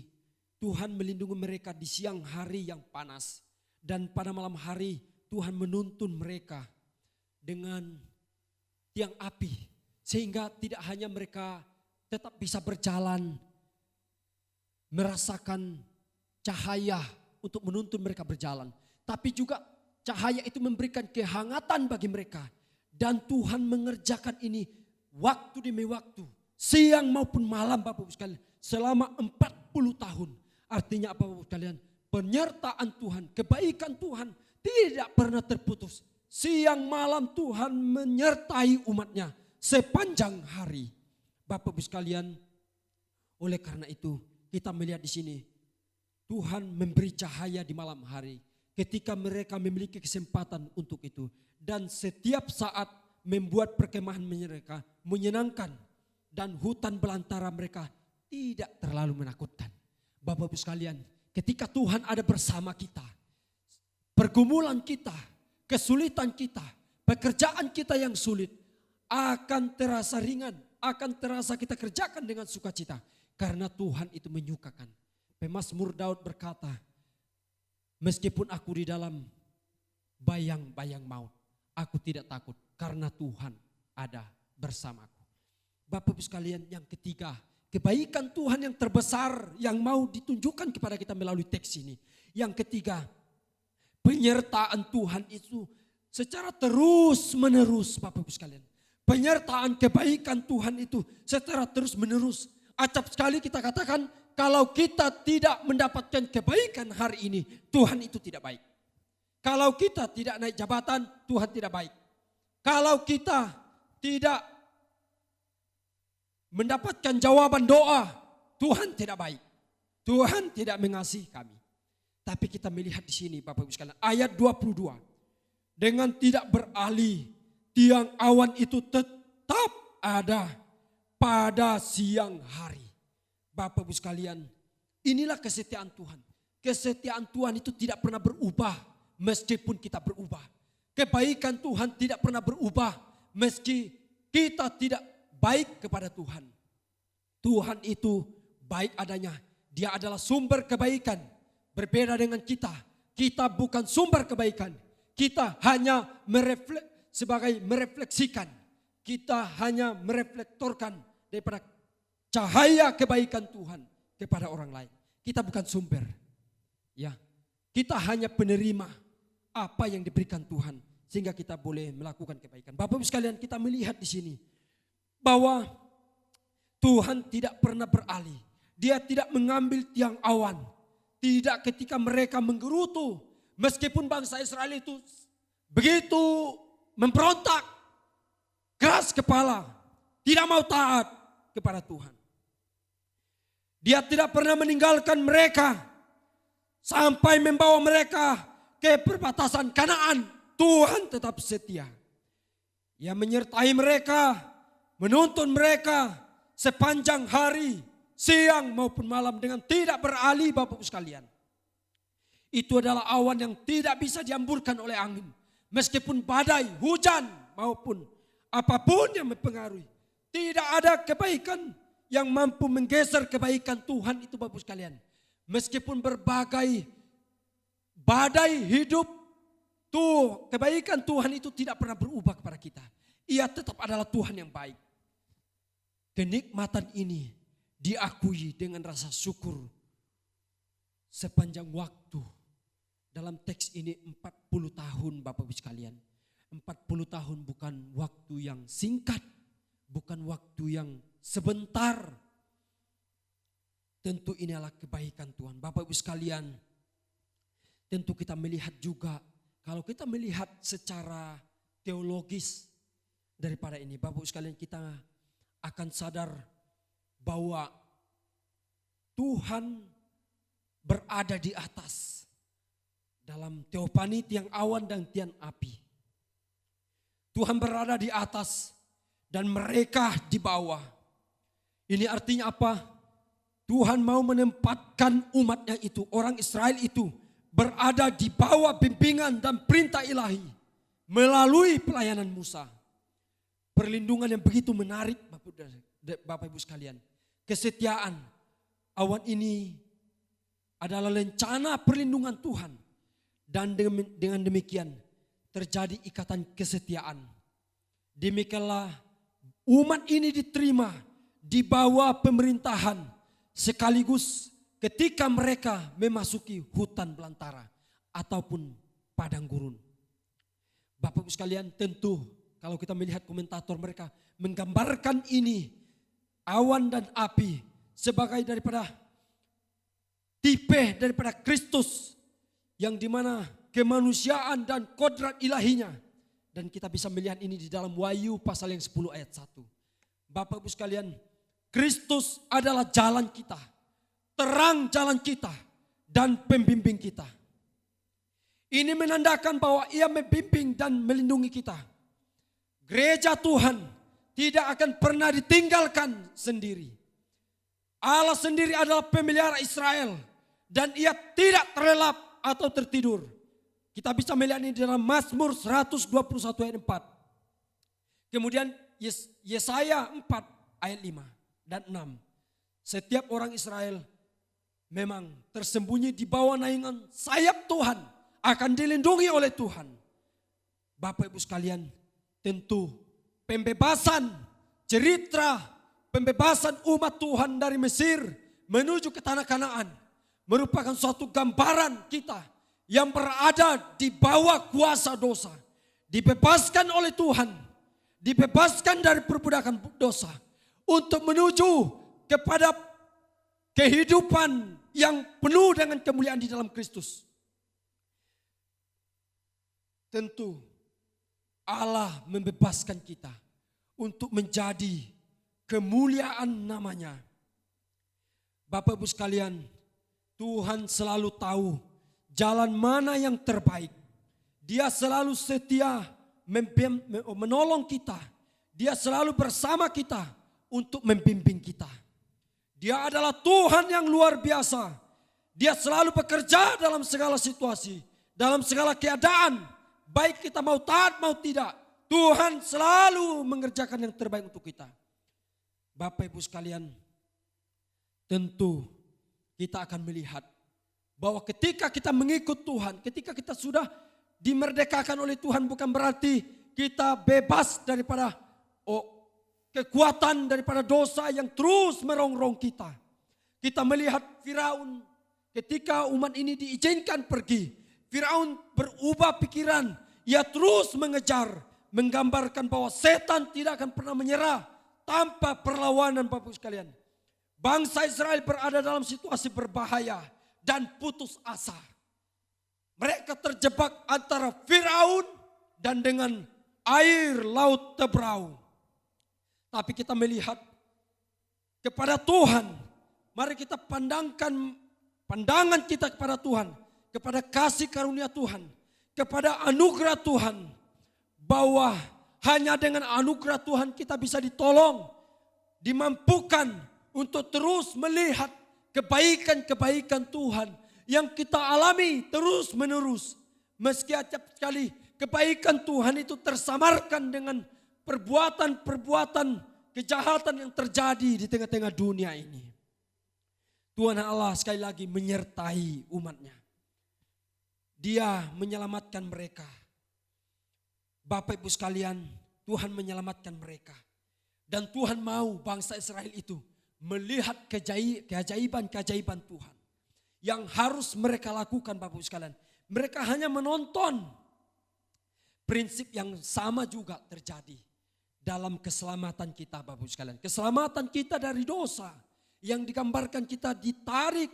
Tuhan melindungi mereka di siang hari yang panas, dan pada malam hari Tuhan menuntun mereka dengan tiang api, sehingga tidak hanya mereka tetap bisa berjalan merasakan cahaya untuk menuntun mereka berjalan, tapi juga cahaya itu memberikan kehangatan bagi mereka, dan Tuhan mengerjakan ini waktu demi waktu, siang maupun malam, Bapak Ibu sekalian, selama 40 tahun. Artinya apa, Bapak sekalian? Penyertaan Tuhan, kebaikan Tuhan tidak pernah terputus. Siang malam Tuhan menyertai umatnya sepanjang hari. Bapak Ibu sekalian, oleh karena itu kita melihat di sini Tuhan memberi cahaya di malam hari ketika mereka memiliki kesempatan untuk itu, dan setiap saat membuat perkemahan mereka menyenangkan dan hutan belantara mereka tidak terlalu menakutkan. Bapak Ibu sekalian, ketika Tuhan ada bersama kita, pergumulan kita, kesulitan kita, pekerjaan kita yang sulit akan terasa ringan, akan terasa kita kerjakan dengan sukacita, karena Tuhan itu menyukakan. Pemazmur Daud berkata, meskipun aku di dalam bayang-bayang maut, aku tidak takut karena Tuhan ada bersamaku. Bapak Ibu sekalian, yang ketiga, kebaikan Tuhan yang terbesar yang mau ditunjukkan kepada kita melalui teks ini. Yang ketiga, penyertaan Tuhan itu secara terus menerus, Bapak Ibu sekalian. Penyertaan kebaikan Tuhan itu secara terus menerus. Acap sekali kita katakan, kalau kita tidak mendapatkan kebaikan hari ini, Tuhan itu tidak baik. Kalau kita tidak naik jabatan, Tuhan tidak baik. Kalau kita tidak mendapatkan jawaban doa, Tuhan tidak baik. Tuhan tidak mengasihi kami. Tapi kita melihat di sini, Bapak Ibu sekalian, ayat 22. Dengan tidak beralih, tiang awan itu tetap ada pada siang hari. Bapak Ibu sekalian, inilah kesetiaan Tuhan. Kesetiaan Tuhan itu tidak pernah berubah meskipun kita berubah. Kebaikan Tuhan tidak pernah berubah meski kita tidak baik kepada Tuhan. Tuhan itu baik adanya. Dia adalah sumber kebaikan. Berbeda dengan kita. Kita bukan sumber kebaikan. Kita hanya merefleksikan. Kita hanya mereflektorkan daripada cahaya kebaikan Tuhan kepada orang lain. Kita bukan sumber. Ya, kita hanya penerima apa yang diberikan Tuhan sehingga kita boleh melakukan kebaikan. Bapak Ibu sekalian, kita melihat di sini bahwa Tuhan tidak pernah beralih. Dia tidak mengambil tiang awan. tidak ketika mereka menggerutu. Meskipun bangsa Israel itu begitu memberontak, keras kepala, tidak mau taat kepada Tuhan. Dia tidak pernah meninggalkan mereka sampai membawa mereka ke perbatasan Kanaan. Tuhan tetap setia. Ia menyertai mereka, menuntun mereka sepanjang hari, siang maupun malam dengan tidak beralih, Bapak Ibu sekalian. Itu adalah awan yang tidak bisa dihamburkan oleh angin. Meskipun badai, hujan maupun apapun yang mempengaruhi. Tidak ada kebaikan yang mampu menggeser kebaikan Tuhan itu, Bapak Ibu sekalian. Meskipun berbagai badai hidup, kebaikan Tuhan itu tidak pernah berubah kepada kita. Ia tetap adalah Tuhan yang baik. Kenikmatan ini diakui dengan rasa syukur sepanjang waktu. Dalam teks ini 40 tahun Bapak Ibu sekalian. 40 tahun bukan waktu yang singkat, bukan waktu yang sebentar. Tentu ini adalah kebaikan Tuhan. Bapak Ibu sekalian, tentu kita melihat juga, kalau kita melihat secara teologis daripada ini, Bapak Ibu sekalian, kita akan sadar bahwa Tuhan berada di atas. Dalam teofani tiang awan dan tiang api. Tuhan berada di atas dan mereka di bawah. Ini artinya apa? Tuhan mau menempatkan umatnya itu, orang Israel itu berada di bawah bimbingan dan perintah ilahi melalui pelayanan Musa. Perlindungan yang begitu menarik Bapak Ibu sekalian. Kesetiaan awan ini adalah lencana perlindungan Tuhan. Dan dengan demikian terjadi ikatan kesetiaan. Demikianlah umat ini diterima di bawah pemerintahan sekaligus ketika mereka memasuki hutan belantara ataupun padang gurun. Bapak Ibu sekalian, tentu kalau kita melihat komentator mereka menggambarkan ini awan dan api sebagai daripada tipe daripada Kristus yang dimana kemanusiaan dan kodrat ilahinya. Dan kita bisa melihat ini di dalam Wahyu pasal yang 10 ayat 1. Bapak Ibu sekalian, Kristus adalah jalan kita, terang jalan kita, dan pembimbing kita. Ini menandakan bahwa Ia membimbing dan melindungi kita. Gereja Tuhan tidak akan pernah ditinggalkan sendiri. Allah sendiri adalah pemelihara Israel dan Ia tidak terlelap atau tertidur. Kita bisa melihat ini dalam Mazmur 121 ayat 4. Kemudian Yesaya 4 ayat 5 dan 6. Setiap orang Israel memang tersembunyi di bawah naungan sayap Tuhan, akan dilindungi oleh Tuhan. Bapak Ibu sekalian, tentu pembebasan cerita pembebasan umat Tuhan dari Mesir menuju ke tanah Kanaan merupakan suatu gambaran kita yang berada di bawah kuasa dosa. Dibebaskan oleh Tuhan, dibebaskan dari perbudakan dosa untuk menuju kepada kehidupan yang penuh dengan kemuliaan di dalam Kristus. Tentu Allah membebaskan kita untuk menjadi kemuliaan namanya. Bapak Ibu sekalian, Tuhan selalu tahu jalan mana yang terbaik. Dia selalu setia menolong kita. Dia selalu bersama kita untuk membimbing kita. Dia adalah Tuhan yang luar biasa. Dia selalu bekerja dalam segala situasi, dalam segala keadaan. Baik kita mau taat mau tidak, Tuhan selalu mengerjakan yang terbaik untuk kita. Bapak Ibu sekalian, tentu kita akan melihat bahwa ketika kita mengikut Tuhan, ketika kita sudah dimerdekakan oleh Tuhan, bukan berarti kita bebas daripada kekuatan daripada dosa yang terus merongrong kita. Kita melihat Firaun ketika umat ini diizinkan pergi. Firaun berubah pikiran, ia terus mengejar, menggambarkan bahwa setan tidak akan pernah menyerah tanpa perlawanan. Bapak sekalian, bangsa Israel berada dalam situasi berbahaya. dan putus asa. Mereka terjebak antara Firaun dan dengan air laut Tebrau. Tapi kita melihat kepada Tuhan. Mari kita pandangan kita kepada Tuhan. Kepada kasih karunia Tuhan. Kepada anugerah Tuhan. Bahwa hanya dengan anugerah Tuhan kita bisa ditolong. Dimampukan untuk terus melihat kebaikan-kebaikan Tuhan. Yang kita alami terus menerus. Meski acap sekali kebaikan Tuhan itu tersamarkan dengan perbuatan-perbuatan kejahatan yang terjadi di tengah-tengah dunia ini. Tuhan Allah sekali lagi menyertai umatnya. Dia menyelamatkan mereka. Bapak Ibu sekalian, Tuhan menyelamatkan mereka. Dan Tuhan mau bangsa Israel itu melihat keajaiban-keajaiban Tuhan. Yang harus mereka lakukan Bapak Ibu sekalian. Mereka hanya menonton. Prinsip yang sama juga terjadi dalam keselamatan kita Bapak Ibu sekalian. Keselamatan kita dari dosa. Yang digambarkan kita ditarik,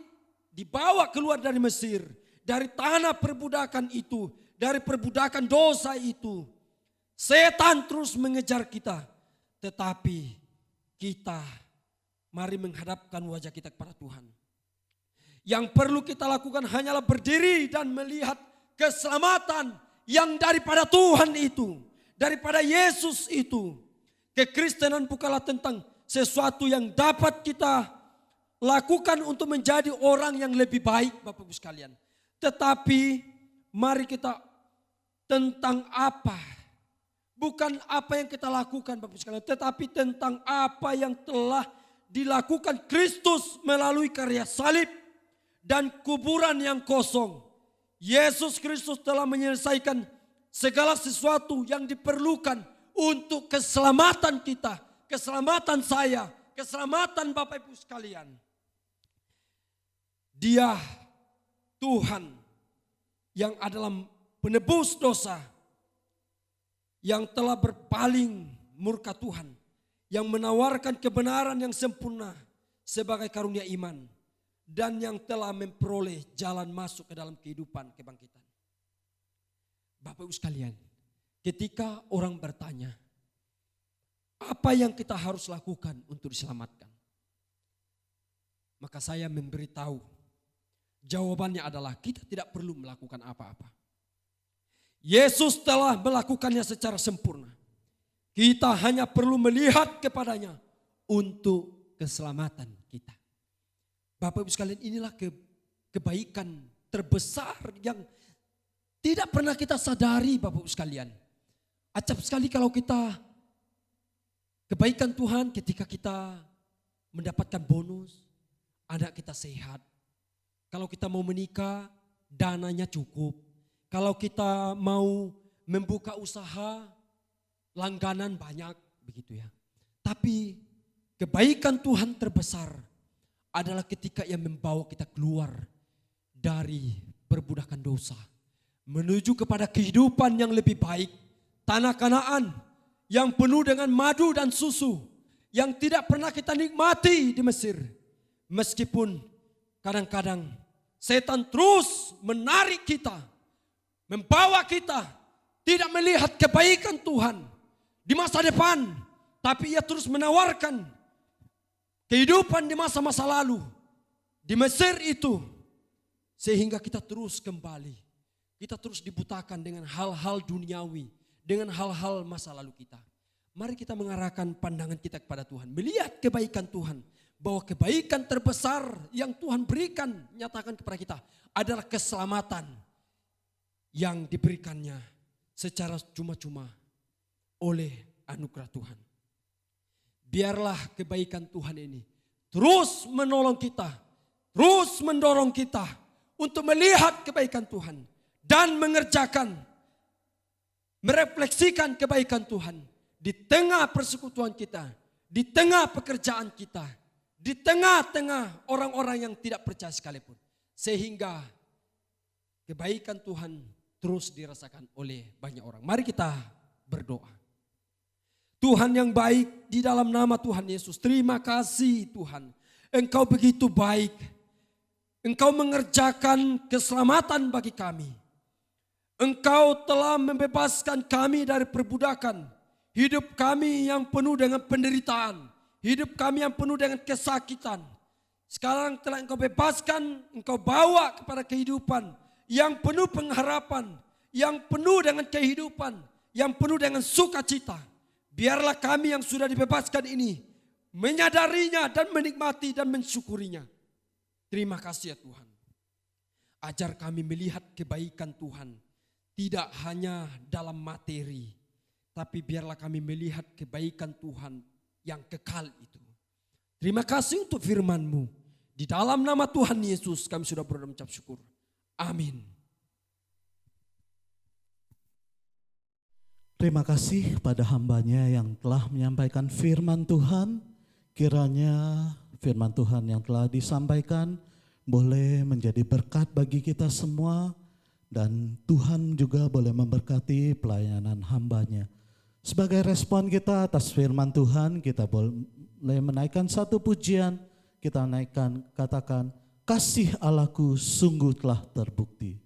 dibawa keluar dari Mesir. Dari tanah perbudakan itu, dari perbudakan dosa itu. Setan terus mengejar kita. Tetapi kita mari menghadapkan wajah kita kepada Tuhan. Yang perlu kita lakukan hanyalah berdiri dan melihat keselamatan yang daripada Tuhan itu. Daripada Yesus itu. Kekristenan bukanlah tentang sesuatu yang dapat kita lakukan untuk menjadi orang yang lebih baik Bapak Ibu sekalian. Tetapi mari kita tentang apa? Bukan apa yang kita lakukan Bapak Ibu sekalian. Tetapi tentang apa yang telah dilakukan Kristus melalui karya salib dan kuburan yang kosong. Yesus Kristus telah menyelesaikan segala sesuatu yang diperlukan untuk keselamatan kita. Keselamatan saya, keselamatan Bapak Ibu sekalian. Dia Tuhan yang adalah penebus dosa, yang telah berpaling murka Tuhan, yang menawarkan kebenaran yang sempurna sebagai karunia iman, dan yang telah memperoleh jalan masuk ke dalam kehidupan kebangkitan. Bapak Ibu sekalian, ketika orang bertanya, apa yang kita harus lakukan untuk diselamatkan? Maka saya memberitahu, jawabannya adalah kita tidak perlu melakukan apa-apa. Yesus telah melakukannya secara sempurna. Kita hanya perlu melihat kepadanya untuk keselamatan kita. Bapak Ibu sekalian, inilah kebaikan terbesar yang tidak pernah kita sadari Bapak Ibu sekalian. Acap sekali kalau kita kebaikan Tuhan ketika kita mendapatkan bonus, anak kita sehat. Kalau kita mau menikah, dananya cukup. Kalau kita mau membuka usaha, langganan banyak, begitu ya. Tapi kebaikan Tuhan terbesar adalah ketika ia membawa kita keluar dari perbudakan dosa. Menuju kepada kehidupan yang lebih baik. Tanah Kanaan yang penuh dengan madu dan susu. Yang tidak pernah kita nikmati di Mesir. Meskipun kadang-kadang setan terus menarik kita. Membawa kita tidak melihat kebaikan Tuhan di masa depan. Tapi ia terus menawarkan kehidupan di masa-masa lalu. Di Mesir itu. Sehingga kita terus kembali. Kita terus dibutakan dengan hal-hal duniawi. Dengan hal-hal masa lalu kita. Mari kita mengarahkan pandangan kita kepada Tuhan. Melihat kebaikan Tuhan. Bahwa kebaikan terbesar yang Tuhan berikan. Nyatakan kepada kita. Adalah keselamatan. Yang diberikannya secara cuma-cuma oleh anugerah Tuhan. Biarlah kebaikan Tuhan ini terus menolong kita. Terus mendorong kita. Untuk melihat kebaikan Tuhan. Dan mengerjakan. Merefleksikan kebaikan Tuhan. Di tengah persekutuan kita. Di tengah pekerjaan kita. Di tengah-tengah orang-orang yang tidak percaya sekalipun. Sehingga kebaikan Tuhan terus dirasakan oleh banyak orang. Mari kita berdoa. Tuhan yang baik, di dalam nama Tuhan Yesus. Terima kasih Tuhan. Engkau begitu baik. Engkau mengerjakan keselamatan bagi kami. Engkau telah membebaskan kami dari perbudakan. Hidup kami yang penuh dengan penderitaan. Hidup kami yang penuh dengan kesakitan. Sekarang telah Engkau bebaskan, Engkau bawa kepada kehidupan yang penuh pengharapan, yang penuh dengan kehidupan, yang penuh dengan sukacita. Biarlah kami yang sudah dibebaskan ini menyadarinya dan menikmati dan mensyukurinya. Terima kasih ya Tuhan. Ajar kami melihat kebaikan Tuhan. Tidak hanya dalam materi. Tapi biarlah kami melihat kebaikan Tuhan yang kekal itu. Terima kasih untuk firman-Mu. Di dalam nama Tuhan Yesus kami sudah berdoa mengucap syukur. Amin. Terima kasih pada hambanya yang telah menyampaikan firman Tuhan. Kiranya firman Tuhan yang telah disampaikan boleh menjadi berkat bagi kita semua. Dan Tuhan juga boleh memberkati pelayanan hambanya. Sebagai respon kita atas firman Tuhan, kita boleh menaikkan satu pujian. Kita naikkan, katakan, kasih Allahku sungguh telah terbukti.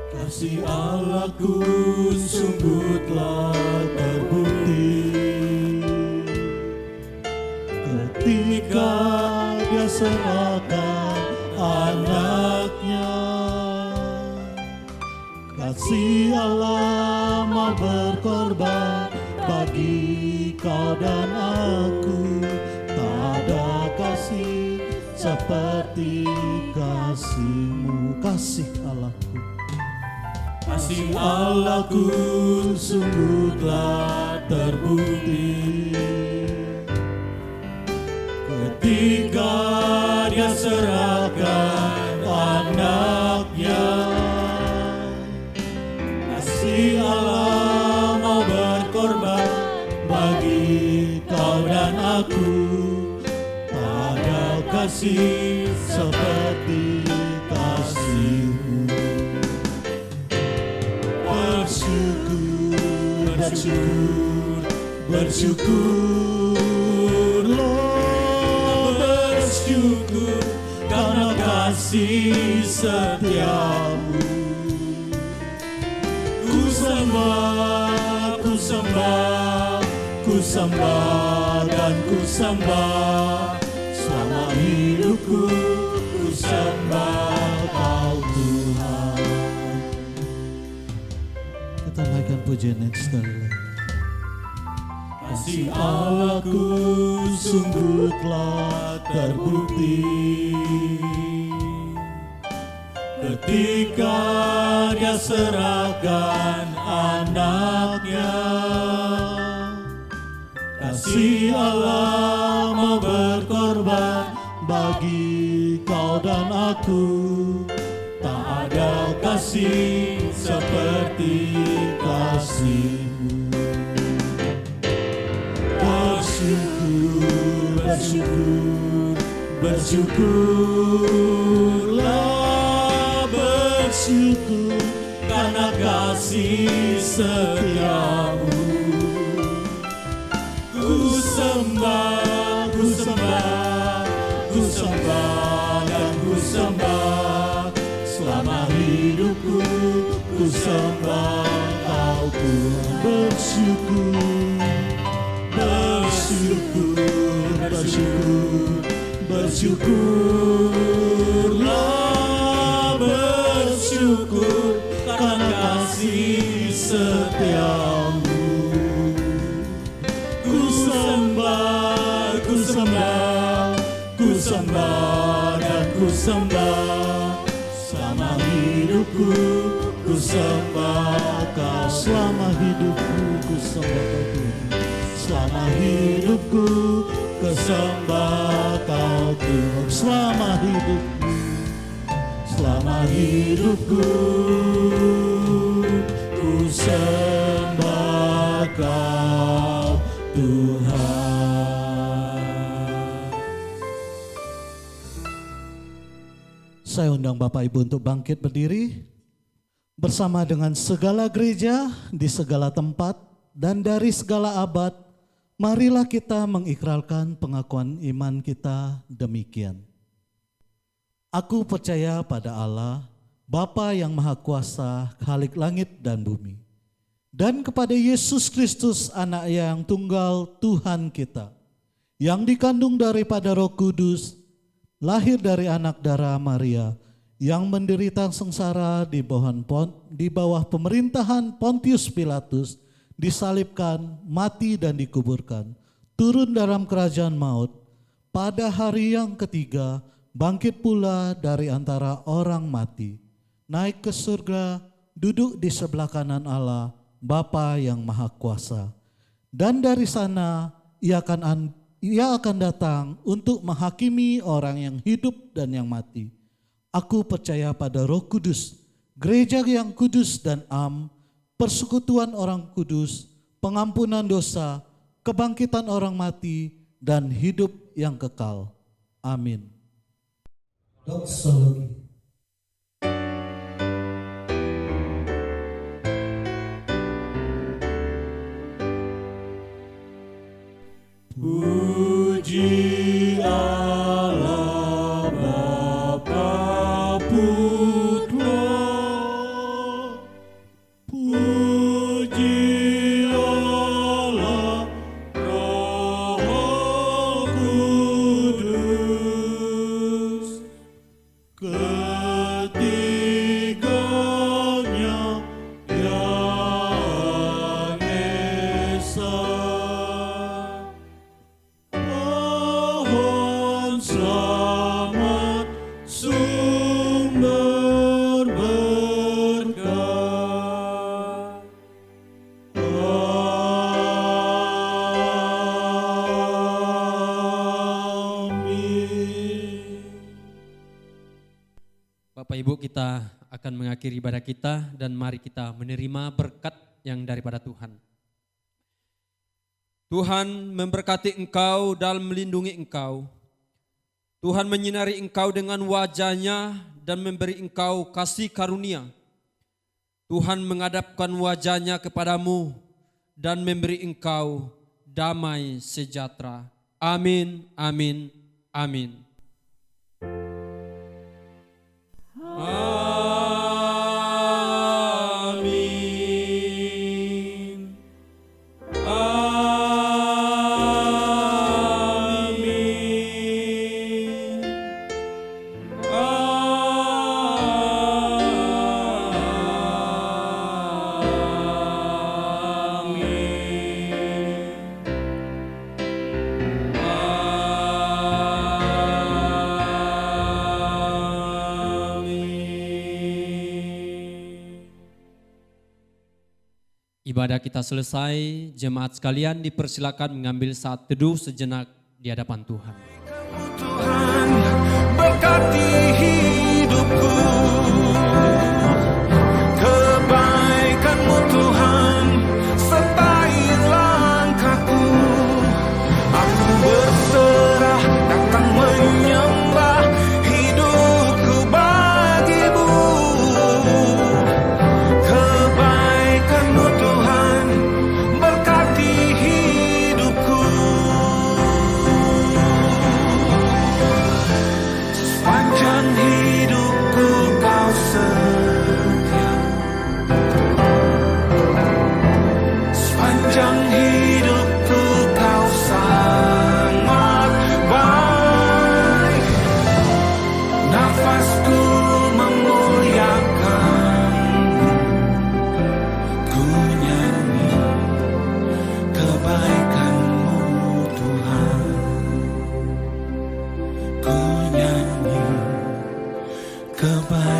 Kasih Allahku sungguh telah terbukti Ketika Dia serahkan anaknya. Kasih Allah mau berkorban bagi kau dan aku. Tak ada kasih seperti kasih-Mu. Kasih Allahku, Kasih Allahku sungguh telah terbukti ketika Dia serahkan anaknya. Kasih Allah mau berkorban bagi kau dan aku. Tak ada kasih seperti kasih-Mu. Bersyukur, bersyukurlah, bersyukur karena kasih setiamu. Ku sembah, ku sembah, ku sembah dan ku sembah. Selama hidupku ku sembah Kau Tuhan. kita naikkan pujian yang sekali lagi. Kasih Allahku sungguh telah terbukti ketika Dia serahkan anaknya. Kasih Allah mau berkorban Bagi kau dan aku, tak ada kasih seperti kasih-Mu. Bersyukur, bersyukur, bersyukurlah, bersyukur karena kasih setiamu. Ku sembah, ku sembah, ku sembah dan ku sembah. Selama hidupku ku sembah Kau Tuhan. bersyukur, Bersyukur, bersyukur, bersyukurlah, bersyukur karena kasih setiamu. Ku sembah, ku sembah, ku sembah dan ku sembah. Selama hidupku ku sembah Kau. selama hidupku ku sembah Kau Tuhan. selama hidupku, ku sembah Kau Tuhan. Selama hidupku, selama hidupku, ku sembah Kau Tuhan. Saya undang Bapak Ibu untuk bangkit berdiri bersama dengan segala gereja di segala tempat dan dari segala abad. Marilah kita mengikrarkan pengakuan iman kita demikian. Aku percaya pada Allah, Bapa yang Maha Kuasa, Khalik langit dan bumi, dan kepada Yesus Kristus, Anak yang tunggal Tuhan kita, yang dikandung daripada Roh Kudus, lahir dari anak darah Maria, yang menderita sengsara di bawah pemerintahan Pontius Pilatus, disalibkan, mati dan dikuburkan, turun dalam kerajaan maut, pada hari yang ketiga bangkit pula dari antara orang mati, naik ke surga, duduk di sebelah kanan Allah, Bapa yang Maha Kuasa. Dan dari sana ia akan datang untuk menghakimi orang yang hidup dan yang mati. Aku percaya pada Roh Kudus, gereja yang kudus dan am, persekutuan orang kudus, pengampunan dosa, kebangkitan orang mati, dan hidup yang kekal. Amin. Doksologi. Puji Allah Bapa Putra, puji Allah Roh Kudus, ketiganya yang esa. Pohon selamat sumber berkah. Amin. Bapak Ibu, kita akan mengakhiri ibadah kita dan mari kita menerima berkat yang daripada Tuhan. Tuhan memberkati engkau dan melindungi engkau. Tuhan menyinari engkau dengan wajah-Nya dan memberi engkau kasih karunia. Tuhan menghadapkan wajah-Nya kepadamu dan memberi engkau damai sejahtera. Amin, amin, amin. Amin. Ibadah kita selesai, jemaat sekalian dipersilakan mengambil saat teduh sejenak di hadapan Tuhan. Tuhan berkati hidupku, kebaikan-Mu Tuhan sertai langkahku. Aku berserah datang menyembah, hidupku bagi-Mu. Kebaikan-Mu Tuhan berkati hidupku. Sepanjang hidupku Kau setia, sepanjang hidupku Kau sangat baik. Nafasku memuliakan-Mu, ku nyanyi kebaikan-Mu Tuhan. Ku nyanyi kebaikan